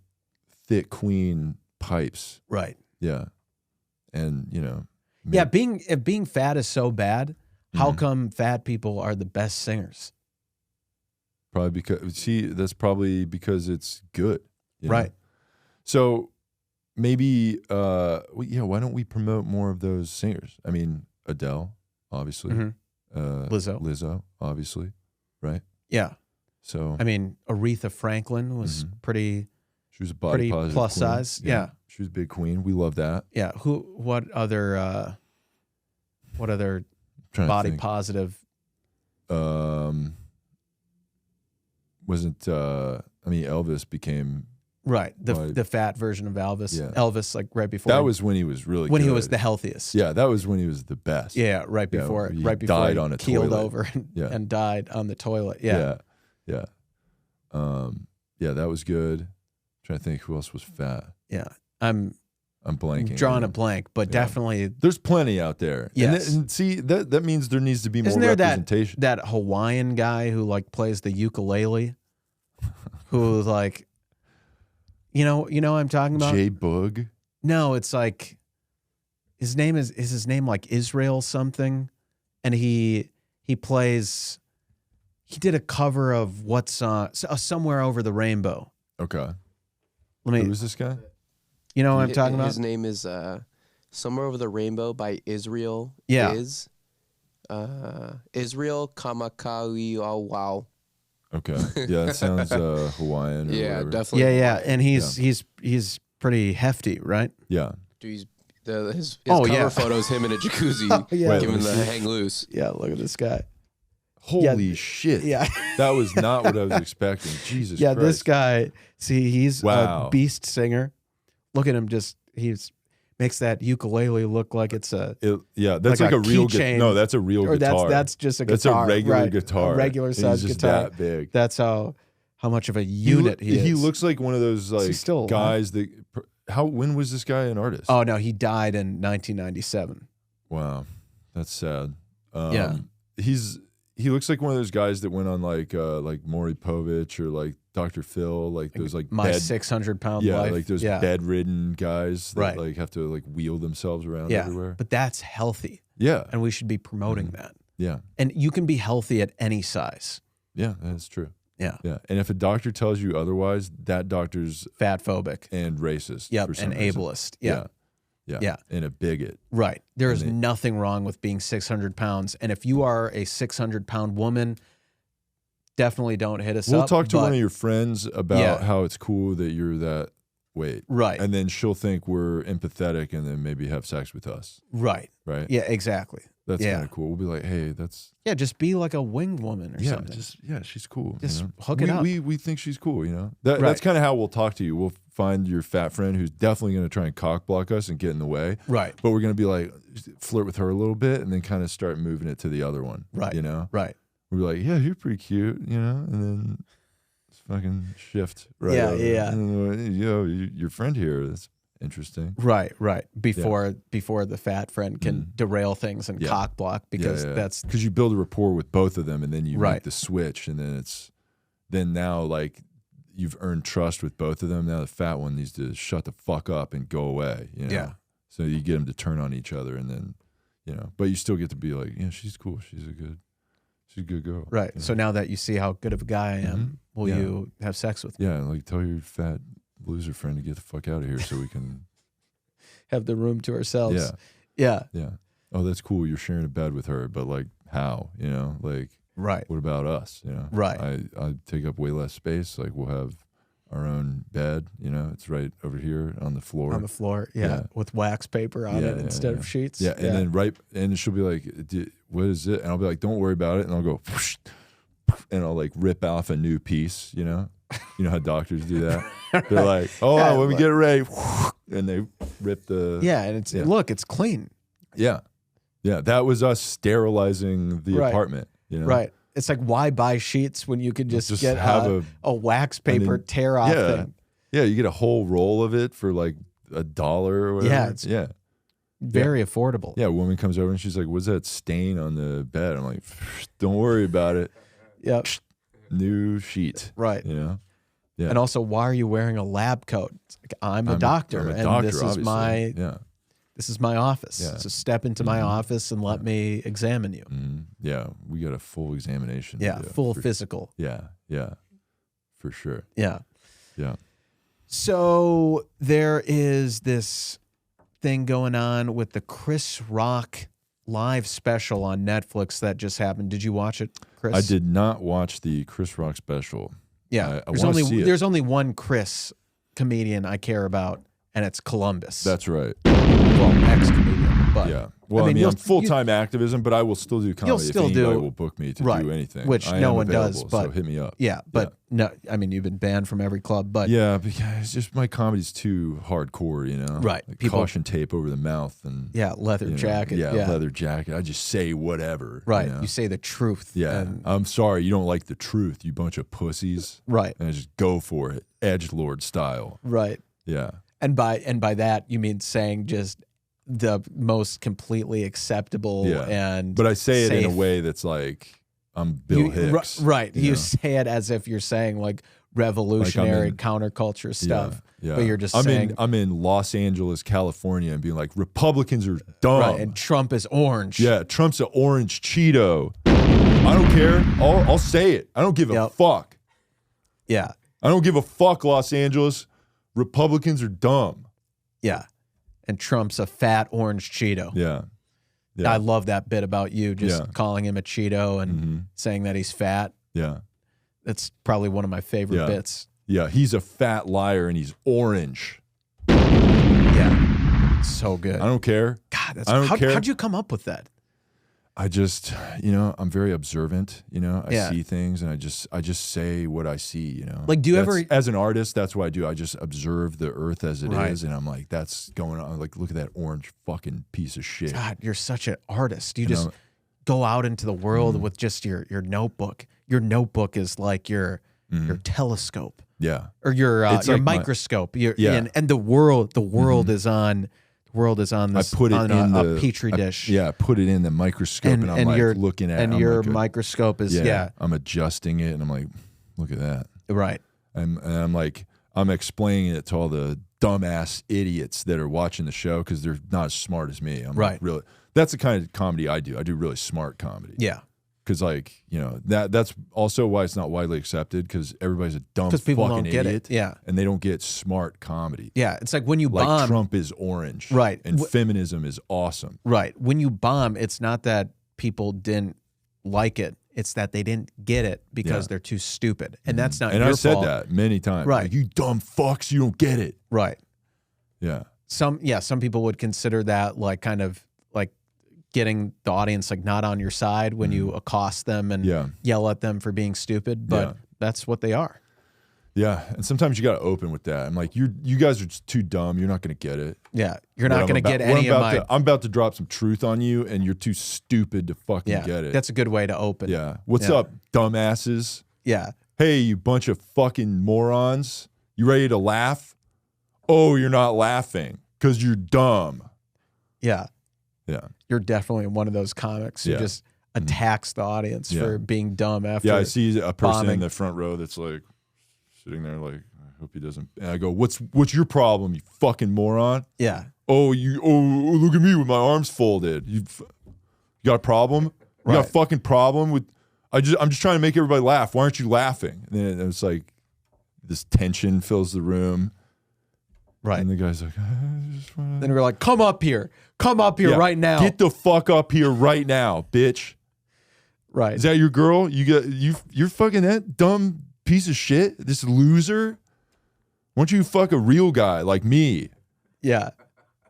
queen pipes. Right. Yeah. And being fat is so bad, how come fat people are the best singers? Probably that's probably because it's good. Right. So maybe why don't we promote more of those singers? I mean, Adele, obviously. Lizzo, obviously, right? Yeah. So I mean, Aretha Franklin was she was a body positive plus queen. size. Yeah. She was a big queen. We love that. Yeah. What other body positive? Wasn't Elvis became the fat version of Elvis. Yeah. Elvis, like right before that was when he was really when good. he was the healthieast. Yeah, that was when he was the best. Yeah, right before he right before died he on a keeled toilet. over and died on the toilet. Yeah. That was good. I'm trying to think who else was fat. Yeah, I'm blanking. Drawing a blank, but definitely there's plenty out there. Yes. And see that means there needs to be more Isn't there representation. That Hawaiian guy who like plays the ukulele, who like, you know what I'm talking about? J Boog. No, it's like his name is his name like Israel something, and he plays. He did a cover of what's Somewhere Over the Rainbow. Okay. Who is this guy? You know what I'm talking about? His name is Somewhere Over the Rainbow by Israel. Yeah. Israel Kamakawiawao. Okay. Yeah, that sounds Hawaiian. Or whatever. Definitely. Yeah. And he's pretty hefty, right? Yeah. Dude, his cover photo is him in a jacuzzi giving the hang loose. Yeah, look at this guy. Holy shit. Yeah. That was not what I was expecting. Jesus Christ. This guy, see, he's a beast singer. Look at him makes that ukulele look like it's that's like a real guitar. No, that's a real guitar. That's just a guitar. That's a regular guitar. A regular size guitar. That big. That's how much of a unit he is. He looks like one of those guys that when was this guy an artist? Oh no, he died in 1997. Wow. That's sad. He looks like one of those guys that went on like Maury Povich or like Dr. Phil, like those like My 600-pound life. Like those bedridden guys that like have to like wheel themselves around everywhere. But that's healthy. Yeah. And we should be promoting that. Yeah. And you can be healthy at any size. Yeah, that's true. Yeah. Yeah. And if a doctor tells you otherwise, that doctor's fatphobic and racist. Yep. And ableist. Yeah. Yeah. And a bigot. Right. There is nothing wrong with being 600 pounds. And if you are a 600-pound woman, definitely don't hit us up. We'll talk to one of your friends about how it's cool that you're that weight. Right. And then she'll think we're empathetic and then maybe have sex with us. Right. Right. Yeah, exactly. That's kind of cool. We'll be like, hey, that's... Yeah, just be like a winged woman or something. She's cool. Just hook it up. We think she's cool, you know? That's kind of how we'll talk to you. We'll find your fat friend who's definitely going to try and cock block us and get in the way. Right. But we're going to be like, flirt with her a little bit and then kind of start moving it to the other one. Right. You know? Right. We're like, yeah, you're pretty cute, you know? And then fucking shift. Right. Yeah. And, your friend here, that's interesting. Right. Before the fat friend can derail things and cock block because that's because you build a rapport with both of them and then you make the switch and then now like you've earned trust with both of them. Now the fat one needs to shut the fuck up and go away. You know? Yeah. So you get them to turn on each other and then but you still get to be like, yeah, she's cool. She's a good girl. Right. You know? So now that you see how good of a guy I am, will you have sex with me? Yeah, like tell your fat loser friend to get the fuck out of here so we can have the room to ourselves. Yeah. Oh, that's cool. You're sharing a bed with her, but like how? You know, like what about us? You know, right. I take up way less space. Like we'll have our own bed. You know, it's right over here on the floor. On the floor, with wax paper on it instead of sheets. Yeah, and then and she'll be like, "What is it?" And I'll be like, "Don't worry about it." And I'll go, and I'll like rip off a new piece. You know how doctors do that. They're like, "Oh, let me get it ready," and they rip the and it's look, it's clean. Yeah. That was us sterilizing the apartment. You know, right. It's like, why buy sheets when you could just get a wax paper tear off thing? Yeah, you get a whole roll of it for like $1 or whatever. Very affordable. Yeah, a woman comes over and she's like, what's that stain on the bed? I'm like, don't worry about it. Yep. New sheet. Right. You know? Yeah. And also, why are you wearing a lab coat? It's like, I'm a doctor, and this is my this is my office. Yeah. So step into my office and let me examine you. Yeah, we got a full examination. Yeah, full physical. Yeah, for sure. Yeah. Yeah. So there is this thing going on with the Chris Rock live special on Netflix that just happened. Did you watch it, Chris? I did not watch the Chris Rock special. Yeah, I there's only one Chris comedian I care about, and it's Columbus. That's right. Well, ex-comedian, but yeah. Well, I mean, I'm full-time activism, but I will still do comedy. You'll still if anybody will book me to do anything, which no one does. But so hit me up. Yeah, but no, I mean, you've been banned from every club. But it's just my comedy's too hardcore, you know. Right. Like caution tape over the mouth and leather jacket. Yeah, leather jacket. I just say whatever. Right. You know? You say the truth. Yeah. I'm sorry, you don't like the truth, you bunch of pussies. Right. And I just go for it, edgelord style. Right. Yeah. And by that you mean saying just the most completely acceptable and but I say safe. it in a way that's like I'm Bill Hicks. Right. You say it as if you're saying like revolutionary counterculture stuff. Yeah. But you're just saying I'm in Los Angeles, California, and being like, Republicans are dumb. Right, and Trump is orange. Yeah, Trump's an orange Cheeto. I don't care. I'll say it. I don't give a fuck. Yeah. I don't give a fuck, Los Angeles. Republicans are dumb. Yeah. And Trump's a fat orange Cheeto. Yeah. I love that bit about you just calling him a Cheeto and saying that he's fat. Yeah. That's probably one of my favorite bits. Yeah, he's a fat liar and he's orange. Yeah. So good. I don't care. God, how'd you come up with that? I just, I'm very observant, I see things and I just say what I see, Like, do you ever, as an artist, that's what I do. I just observe the earth as it is. And I'm like, that's going on. Like, look at that orange fucking piece of shit. God, you're such an artist. You just go out into the world with just your notebook. Your notebook is like your telescope. Yeah. Or your like microscope. And the world is on. The world is on this. I put it in a petri dish. I put it in the microscope, and I'm like looking at it. And your microscope is I'm adjusting it, and I'm like, look at that. Right. And I'm like, I'm explaining it to all the dumbass idiots that are watching the show because they're not as smart as me. I'm like, really. That's the kind of comedy I do. I do really smart comedy. Yeah. Because that's also why it's not widely accepted because everybody's a dumb fucking idiot. Yeah. And they don't get smart comedy. Yeah. It's like when you bomb. Like Trump is orange. Right. And feminism is awesome. Right. When you bomb, it's not that people didn't like it. It's that they didn't get it because they're too stupid. And that's not your fault. And I said that many times. Right. Like, you dumb fucks, you don't get it. Right. Yeah. Some people would consider that like kind of like getting the audience like not on your side when you accost them and yell at them for being stupid, but that's what they are. Yeah, and sometimes you got to open with that. I'm like, you guys are just too dumb. You're not going to get it. Yeah, you're not going to get any of my. I'm about to drop some truth on you, and you're too stupid to fucking get it. That's a good way to open. Yeah. What's up, dumbasses? Yeah. Hey, you bunch of fucking morons. You ready to laugh? Oh, you're not laughing because you're dumb. Yeah. Yeah. You're definitely one of those comics who just attacks the audience for being dumb after. Yeah, I see a person bombing. in the front row that's like sitting there like, I hope he doesn't. And I go, what's your problem, you fucking moron? Yeah. Oh, look at me with my arms folded. You got a problem? You got a fucking problem with? I'm just trying to make everybody laugh. Why aren't you laughing? And then it's like this tension fills the room. Right. And the guy's like, I just wanna... Then we're like, come up here right now. Get the fuck up here right now, bitch. Right. Is that your girl? You're fucking that dumb piece of shit, this loser. Why don't you fuck a real guy like me? Yeah.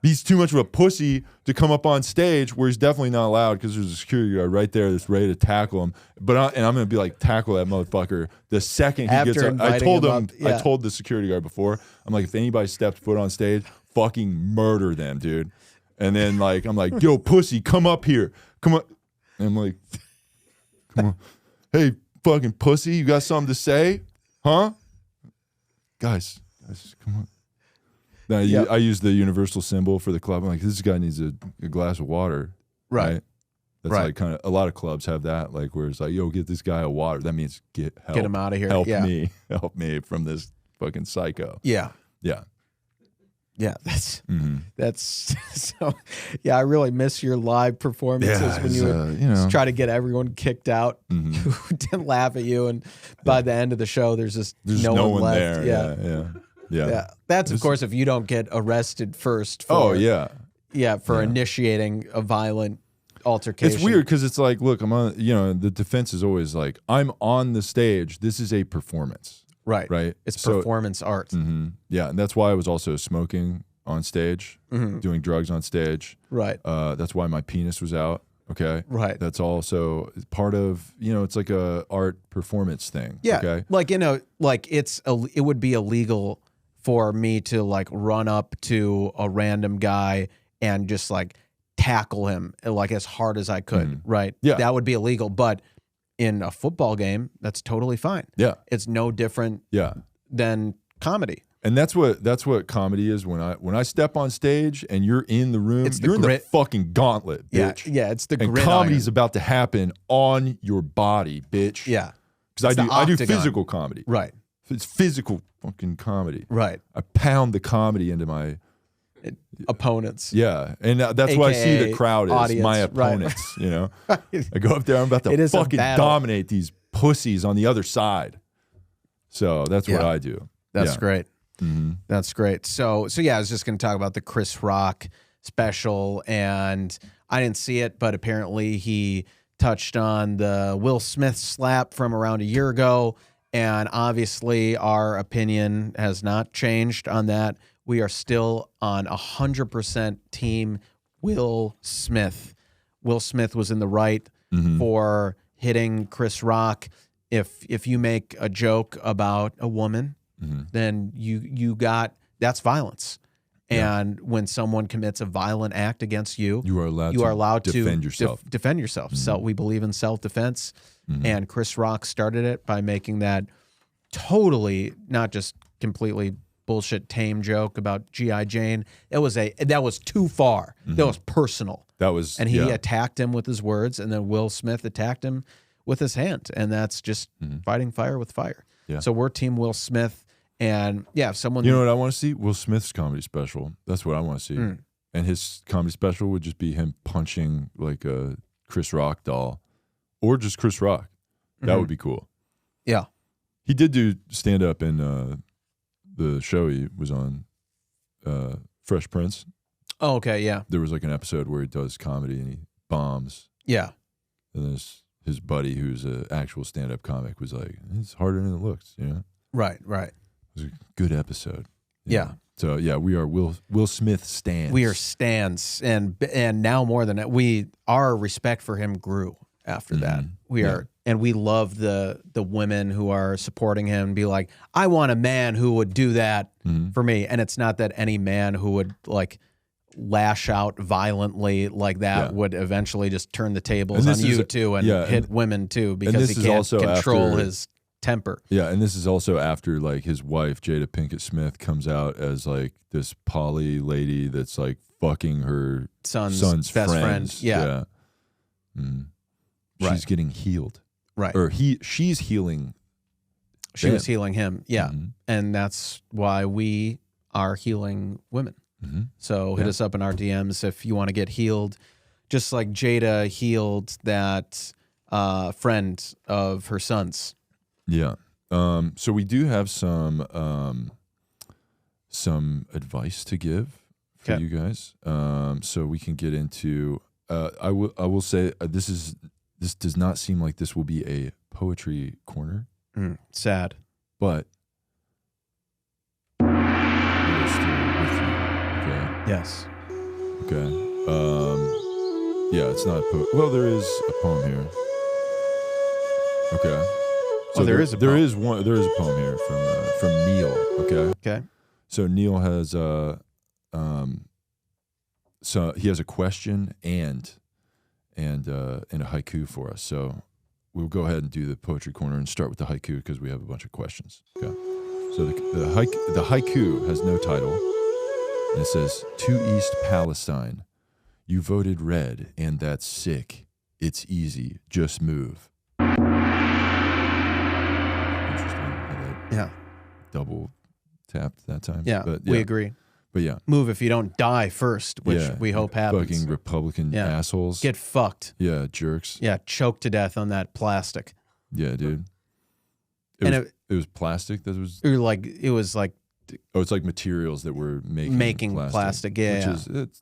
He's too much of a pussy to come up on stage where he's definitely not allowed because there's a security guard right there that's ready to tackle him. But I'm going to be like, tackle that motherfucker the second he gets up. I told I told the security guard before, I'm like, if anybody steps foot on stage, fucking murder them, dude. And then like, I'm like, yo, pussy, come up here. Come on. And I'm like, come on. Hey, fucking pussy, you got something to say? Huh? Guys, come on. Now, I use the universal symbol for the club. I'm like, this guy needs a glass of water. Right. That's like kind of, a lot of clubs have that, like where it's like, yo, get this guy a water. That means get him out of here. Help me from this fucking psycho. Yeah. Yeah. Yeah, that's so. Yeah, I really miss your live performances when you would try to get everyone kicked out who didn't laugh at you, and by the end of the show, there's just no one left. There. Yeah. That's of course if you don't get arrested first. For, for initiating a violent altercation. It's weird because it's like, look, I'm on. The defense is always like, I'm on the stage. This is a performance. Right. It's performance art. Yeah, and that's why I was also smoking on stage, doing drugs on stage. Right. That's why my penis was out. Okay. Right. That's also part of, it's like a art performance thing. Yeah. Okay. Like, it would be illegal for me to like run up to a random guy and just like tackle him like as hard as I could. Right. Yeah. That would be illegal. But in a football game, that's totally fine. Yeah. It's no different than comedy. And that's what comedy is. When I step on stage and you're in the room, you're in the fucking gauntlet, bitch. Yeah, it's the and grit. Comedy's about to happen on your body, bitch. Yeah. Because I do physical comedy. Right. It's physical fucking comedy. Right. I pound the comedy into my opponents. Yeah. And that's why I see the crowd is my opponents, you know. I go up there, I'm about to fucking dominate these pussies on the other side. So that's what I do. That's great. Mm-hmm. That's great. So yeah, I was just going to talk about the Chris Rock special, and I didn't see it, but apparently he touched on the Will Smith slap from around a year ago, and obviously our opinion has not changed on that. We are still on 100% team Will Smith. Will Smith was in the right for hitting Chris Rock. If you make a joke about a woman, then you got, that's violence. And when someone commits a violent act against you, you are allowed to defend yourself. Defend yourself. So we believe in self-defense. And Chris Rock started it by making that totally, not just completely bullshit tame joke about G.I. Jane. That was too far. That was personal. And he attacked him with his words, and then Will Smith attacked him with his hand. And that's just fighting fire with fire. Yeah. So we're team Will Smith. And if someone, you know what I want to see? Will Smith's comedy special. That's what I want to see. And his comedy special would just be him punching like a Chris Rock doll, or just Chris Rock. That would be cool. Yeah, he did do stand up in the show he was on, Fresh Prince. Oh, okay, yeah. There was like an episode where he does comedy and he bombs. Yeah, and then his buddy, who's an actual stand up comic, was like, "It's harder than it looks," you know. Right. It was a good episode. Yeah. So yeah, we are Will Smith stans. We are stans, and now more than that, our respect for him grew after that. We are, and we love the women who are supporting him. Be like, I want a man who would do that for me, and it's not that any man who would like lash out violently like that would eventually just turn the tables on you too and hit women too, because he can't control his temper. Yeah, and this is also after like his wife Jada Pinkett Smith comes out as like this poly lady that's like fucking her son's best friend. Yeah. She's getting healed. Right. Or she's healing. She was healing him. Yeah. And that's why we are healing women. So hit us up in our DMs if you want to get healed, just like Jada healed that friend of her son's. Yeah. So we do have some advice to give for you guys. So we can get into. I will say this does not seem like this will be a poetry corner. Sad, but we're still with you. Okay. Yes. Okay. Yeah, it's not a poem. Well, there is a poem here. Okay. So there is a poem here from Neil. Okay. Okay. So Neil has so he has a question and a haiku for us. So we'll go ahead and do the poetry corner and start with the haiku because we have a bunch of questions. Okay. So the haiku has no title, and it says, "To East Palestine, you voted red, and that's sick. It's easy. Just move." Yeah. Double tapped that time. Yeah, we agree. But yeah. Move if you don't die first, which we hope happens. Fucking Republican assholes. Get fucked. Yeah, jerks. Yeah, choke to death on that plastic. Yeah, dude. It was plastic that was... It was like... Oh, it's like materials that were making plastic. Yeah.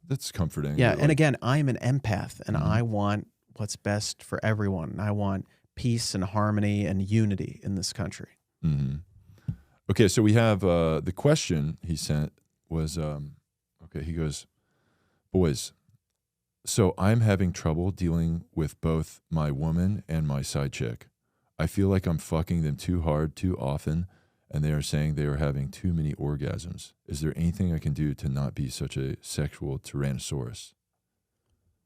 That's comforting. Yeah, and again, I'm an empath, and I want what's best for everyone. I want peace and harmony and unity in this country. Okay, so we have the question he sent was, okay, he goes, "Boys, so I'm having trouble dealing with both my woman and my side chick. I feel like I'm fucking them too hard too often, and they are saying they are having too many orgasms. Is there anything I can do to not be such a sexual tyrannosaurus?"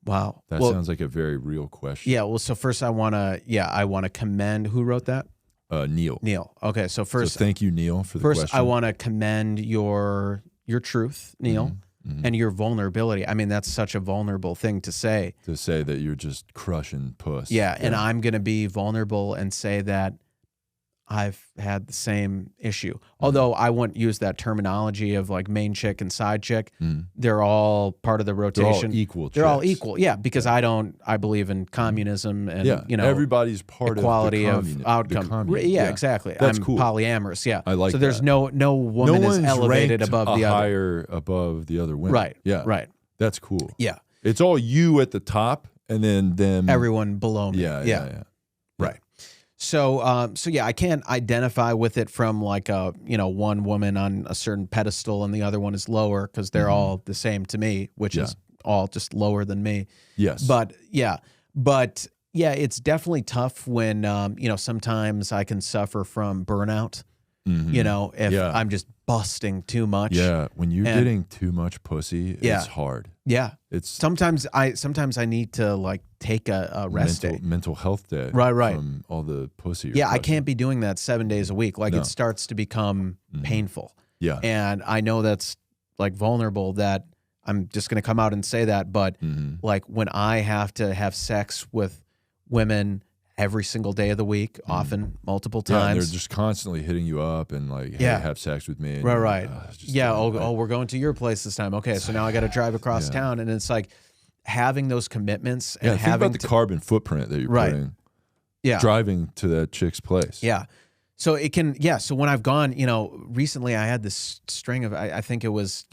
Wow. That sounds like a very real question. Yeah, well, so first I want to commend, who wrote that? Neil. Neil. Okay, so first, thank you, Neil, for the question. First, I want to commend your truth, Neil, and your vulnerability. I mean, that's such a vulnerable thing to say. To say that you're just crushing puss. Yeah, and I'm going to be vulnerable and say that I've had the same issue. Although I wouldn't use that terminology of like main chick and side chick. They're all part of the rotation. They're all equal. They're all equal. Yeah, because I believe in communism and everybody's part equality of the outcome. Yeah, exactly. That's I'm cool. polyamorous. Yeah. I like so there's that. no woman is elevated above the other. Higher above the other women. Right. Yeah. Right. That's cool. Yeah. It's all you at the top and then them. Everyone below me. Yeah. Right. So yeah, I can't identify with it from like one woman on a certain pedestal and the other one is lower because they're all the same to me, which is all just lower than me. Yes. But yeah, it's definitely tough when sometimes I can suffer from burnout. If I'm just busting too much. Yeah, when you're getting too much pussy, it's hard. Yeah, it's sometimes I need to like take a rest day, mental health day, right, from all the pussy. Yeah, I can't be doing that 7 days a week. Like it starts to become painful. Yeah, and I know that's like vulnerable. That I'm just gonna come out and say that, but like when I have to have sex with women every single day of the week, often multiple times. Yeah, they're just constantly hitting you up and like, hey, have sex with me. And right. We're going to your place this time. Okay, so now I got to drive across town, and it's like having those commitments and think about the carbon footprint that you're putting. Yeah, driving to that chick's place. Yeah, so it can. Yeah, so when I've gone, recently I had this string of I think it was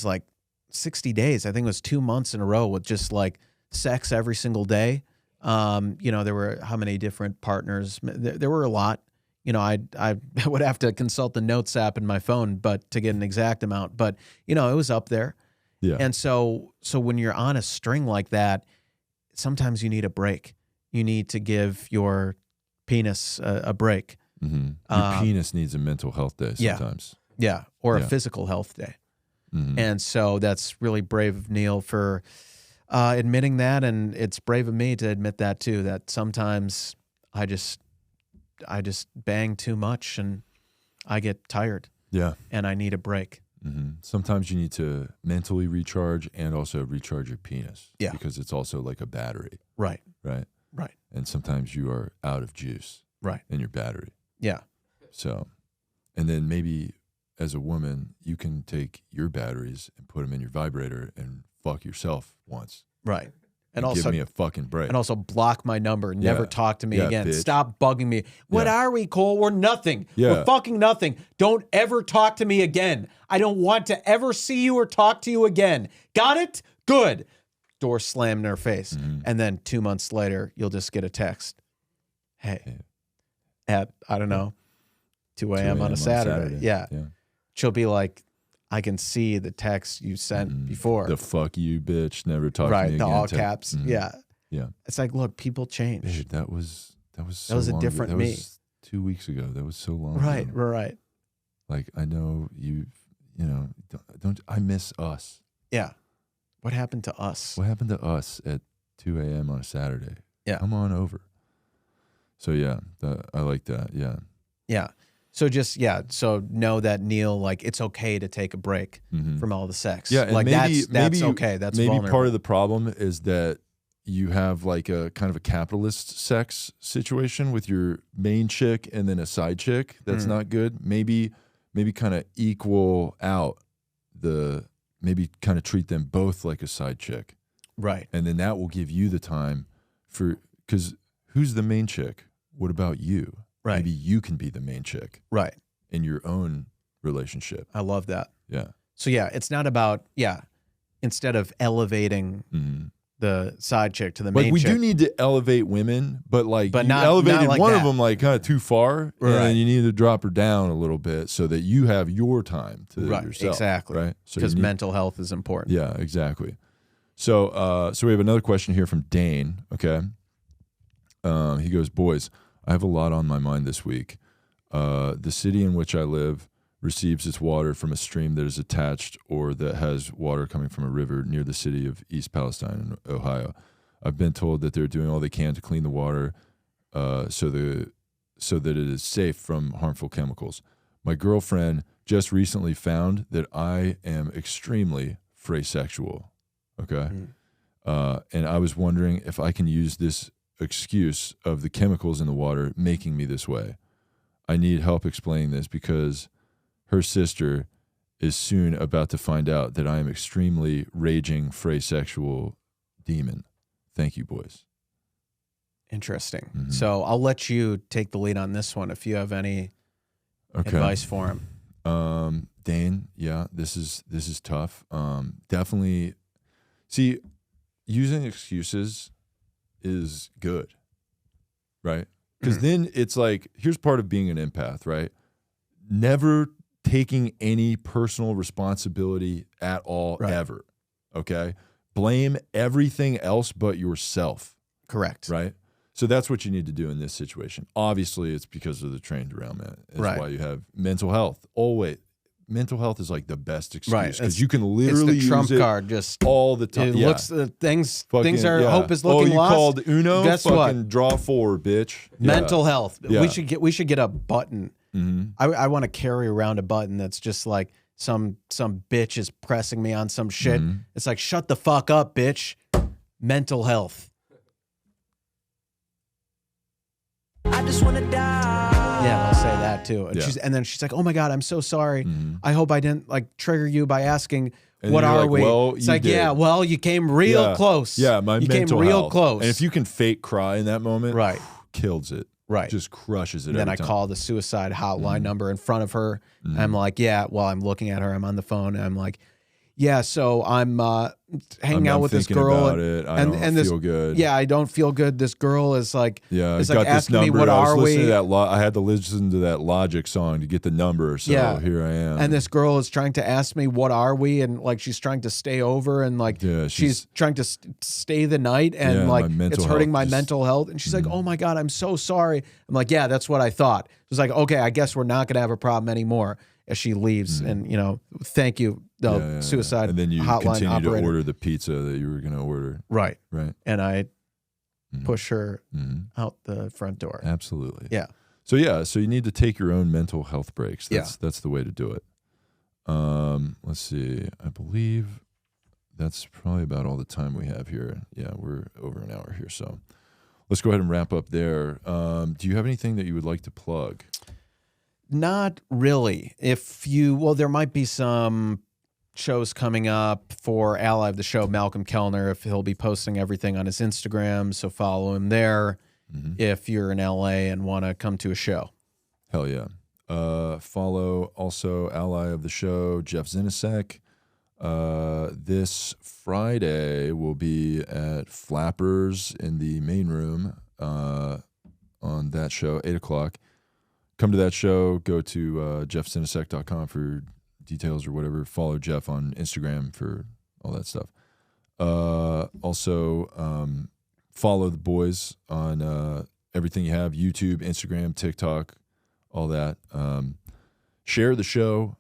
like 60 days. I think it was 2 months in a row with just like sex every single day. There were how many different partners? There were a lot. I would have to consult the notes app in my phone, but to get an exact amount. But it was up there. Yeah. And so when you're on a string like that, sometimes you need a break. You need to give your penis a break. Your penis needs a mental health day sometimes. Yeah, or a physical health day. And so that's really brave of Neil for admitting that, and it's brave of me to admit that too, that sometimes I just bang too much and I get tired. Yeah. And I need a break. Sometimes you need to mentally recharge and also recharge your penis. Yeah. Because it's also like a battery. Right. Right. Right. And sometimes you are out of juice. Right. In your battery. Yeah. So, and then maybe as a woman, you can take your batteries and put them in your vibrator and fuck yourself once. Right. And also give me a fucking break. And also block my number. Never talk to me again. Bitch. Stop bugging me. What are we, Cole? We're nothing. Yeah. We're fucking nothing. Don't ever talk to me again. I don't want to ever see you or talk to you again. Got it? Good. Door slammed in her face. And then 2 months later, you'll just get a text. Hey. At, I don't know, 2 a.m. on a Saturday. Yeah. She'll be like, I can see the text you sent before. The fuck you, bitch. Never talk to me again. Right, the all caps. Yeah. Yeah. It's like, look, people change. Dude, that was so that was a long different ago. That me. was 2 weeks ago. That was so long Right, ago. right. Like, I know don't I miss us. Yeah. What happened to us? What happened to us at 2 a.m. on a Saturday? Yeah. Come on over. So, yeah, I like that. Yeah. Yeah. So so know that, Neil, like it's okay to take a break from all the sex. Yeah, and like maybe, that's okay. That's maybe vulnerable. part of the problem is that you have like a kind of a capitalist sex situation with your main chick and then a side chick. That's not good. Maybe kind of equal out maybe kind of treat them both like a side chick. Right. And then that will give you the time because who's the main chick? What about you? Right. Maybe you can be the main chick. Right. In your own relationship. I love that. Yeah. So it's not about, instead of elevating the side chick to the main chick. We do need to elevate women, but you not elevated like one that. of them like kind of too far, and then you need to drop her down a little bit so that you have your time to yourself. Exactly. Right. So because mental health is important. Yeah, exactly. So we have another question here from Dane. Okay. He goes, boys, I have a lot on my mind this week. The city in which I live receives its water from a stream that is attached or that has water coming from a river near the city of East Palestine in Ohio. I've been told that they're doing all they can to clean the water so the so that it is safe from harmful chemicals. My girlfriend just recently found that I am extremely fray sexual. Okay. And I was wondering if I can use this excuse of the chemicals in the water making me this way. I need help explaining this because her sister is soon about to find out that I am extremely raging fray sexual demon. Thank you, boys. Interesting. So I'll let you take the lead on this one if you have any advice for him. Dane, yeah, this is tough. Definitely. See, using excuses is good, right? Because then it's like, here's part of being an empath, right? Never taking any personal responsibility at all, ever, okay? Blame everything else but yourself. Correct. Right? So that's what you need to do in this situation. Obviously, it's because of the trained derailment. That's why you have mental health. Always. Mental health is like the best excuse because you can literally it's the trump use it card just all the time. It looks things are hope is looking you lost. Called Uno. Guess fucking what? Draw 4, bitch. Mental health. Yeah. We should get a button. I want to carry around a button that's just like some bitch is pressing me on some shit. It's like, shut the fuck up, bitch. Mental health. I just want to die. Yeah, I'll say that too. And then she's like, "Oh my God, I'm so sorry. I hope I didn't like trigger you by asking what are like, we?" Well, it's like, yeah, well, you came real close. Yeah, you mental came real health. close. And if you can fake cry in that moment, kills it. Right. Just crushes it. And then every I time. call the suicide hotline number in front of her. And I'm like, yeah, while I'm looking at her, I'm on the phone. And I'm like, yeah, so I'm hanging out with this girl. I don't feel good. Yeah, I don't feel good. This girl is like, I is got like this asking number. me, what are we? I had to listen to that Logic song to get the number. So here I am. And this girl is trying to ask me, what are we? And like, she's trying to stay over and like, she's trying to stay the night. And like, it's hurting my mental health. And she's like, oh my God, I'm so sorry. I'm like, yeah, that's what I thought. It's like, okay, I guess we're not going to have a problem anymore. As she leaves, and thank you, suicide. And then you hotline continue operator. to order the pizza that you were going to order. Right. Right. And I push her out the front door. Absolutely. Yeah. So so you need to take your own mental health breaks. That's the way to do it. Let's see. I believe that's probably about all the time we have here. Yeah, we're over an hour here, so let's go ahead and wrap up there. Do you have anything that you would like to plug? Not really. There might be some shows coming up for ally of the show, Malcolm Kellner, if he'll be posting everything on his Instagram, so follow him there if you're in LA and want to come to a show. Hell yeah. Follow also ally of the show, Jeff Zucker. This Friday will be at Flappers in the main room on that show, 8 o'clock. Come to that show. Go to jeffzinisek.com for details or whatever. Follow Jeff on Instagram for all that stuff. Also, follow the boys on everything you have, YouTube, Instagram, TikTok, all that. Share the show.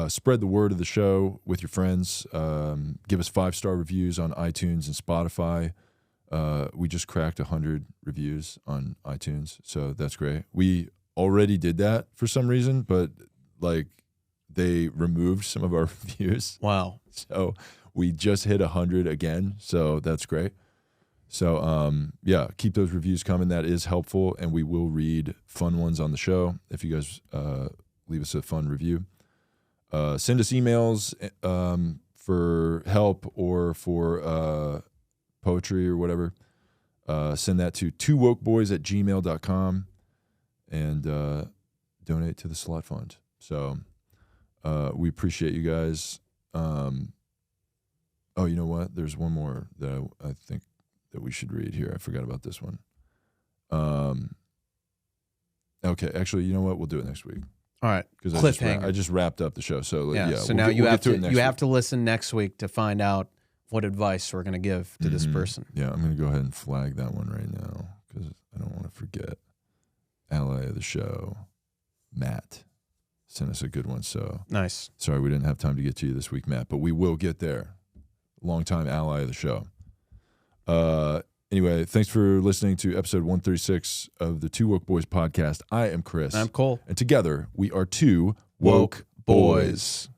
Spread the word of the show with your friends. Give us 5-star reviews on iTunes and Spotify. We just cracked 100 reviews on iTunes, so that's great. We already did that for some reason, but like they removed some of our reviews. Wow. So we just hit 100 again. So that's great. So keep those reviews coming. That is helpful. And we will read fun ones on the show. If you guys leave us a fun review, send us emails for help or for poetry or whatever. Send that to twowokeboys@gmail.com. and donate to the Slot Fund. So we appreciate you guys. You know what? There's one more that I think that we should read here. I forgot about this one. Okay, actually, you know what? We'll do it next week. All right. Because I just wrapped up the show. So so now you have to listen next week to find out what advice we're going to give to this person. Yeah, I'm going to go ahead and flag that one right now because I don't want to forget. Ally of the show, Matt, sent us a good one. So nice. Sorry we didn't have time to get to you this week, Matt, but we will get there. Longtime ally of the show. Anyway, thanks for listening to episode 136 of the Two Woke Boys podcast. I am Chris. I'm Cole. And together we are two woke boys.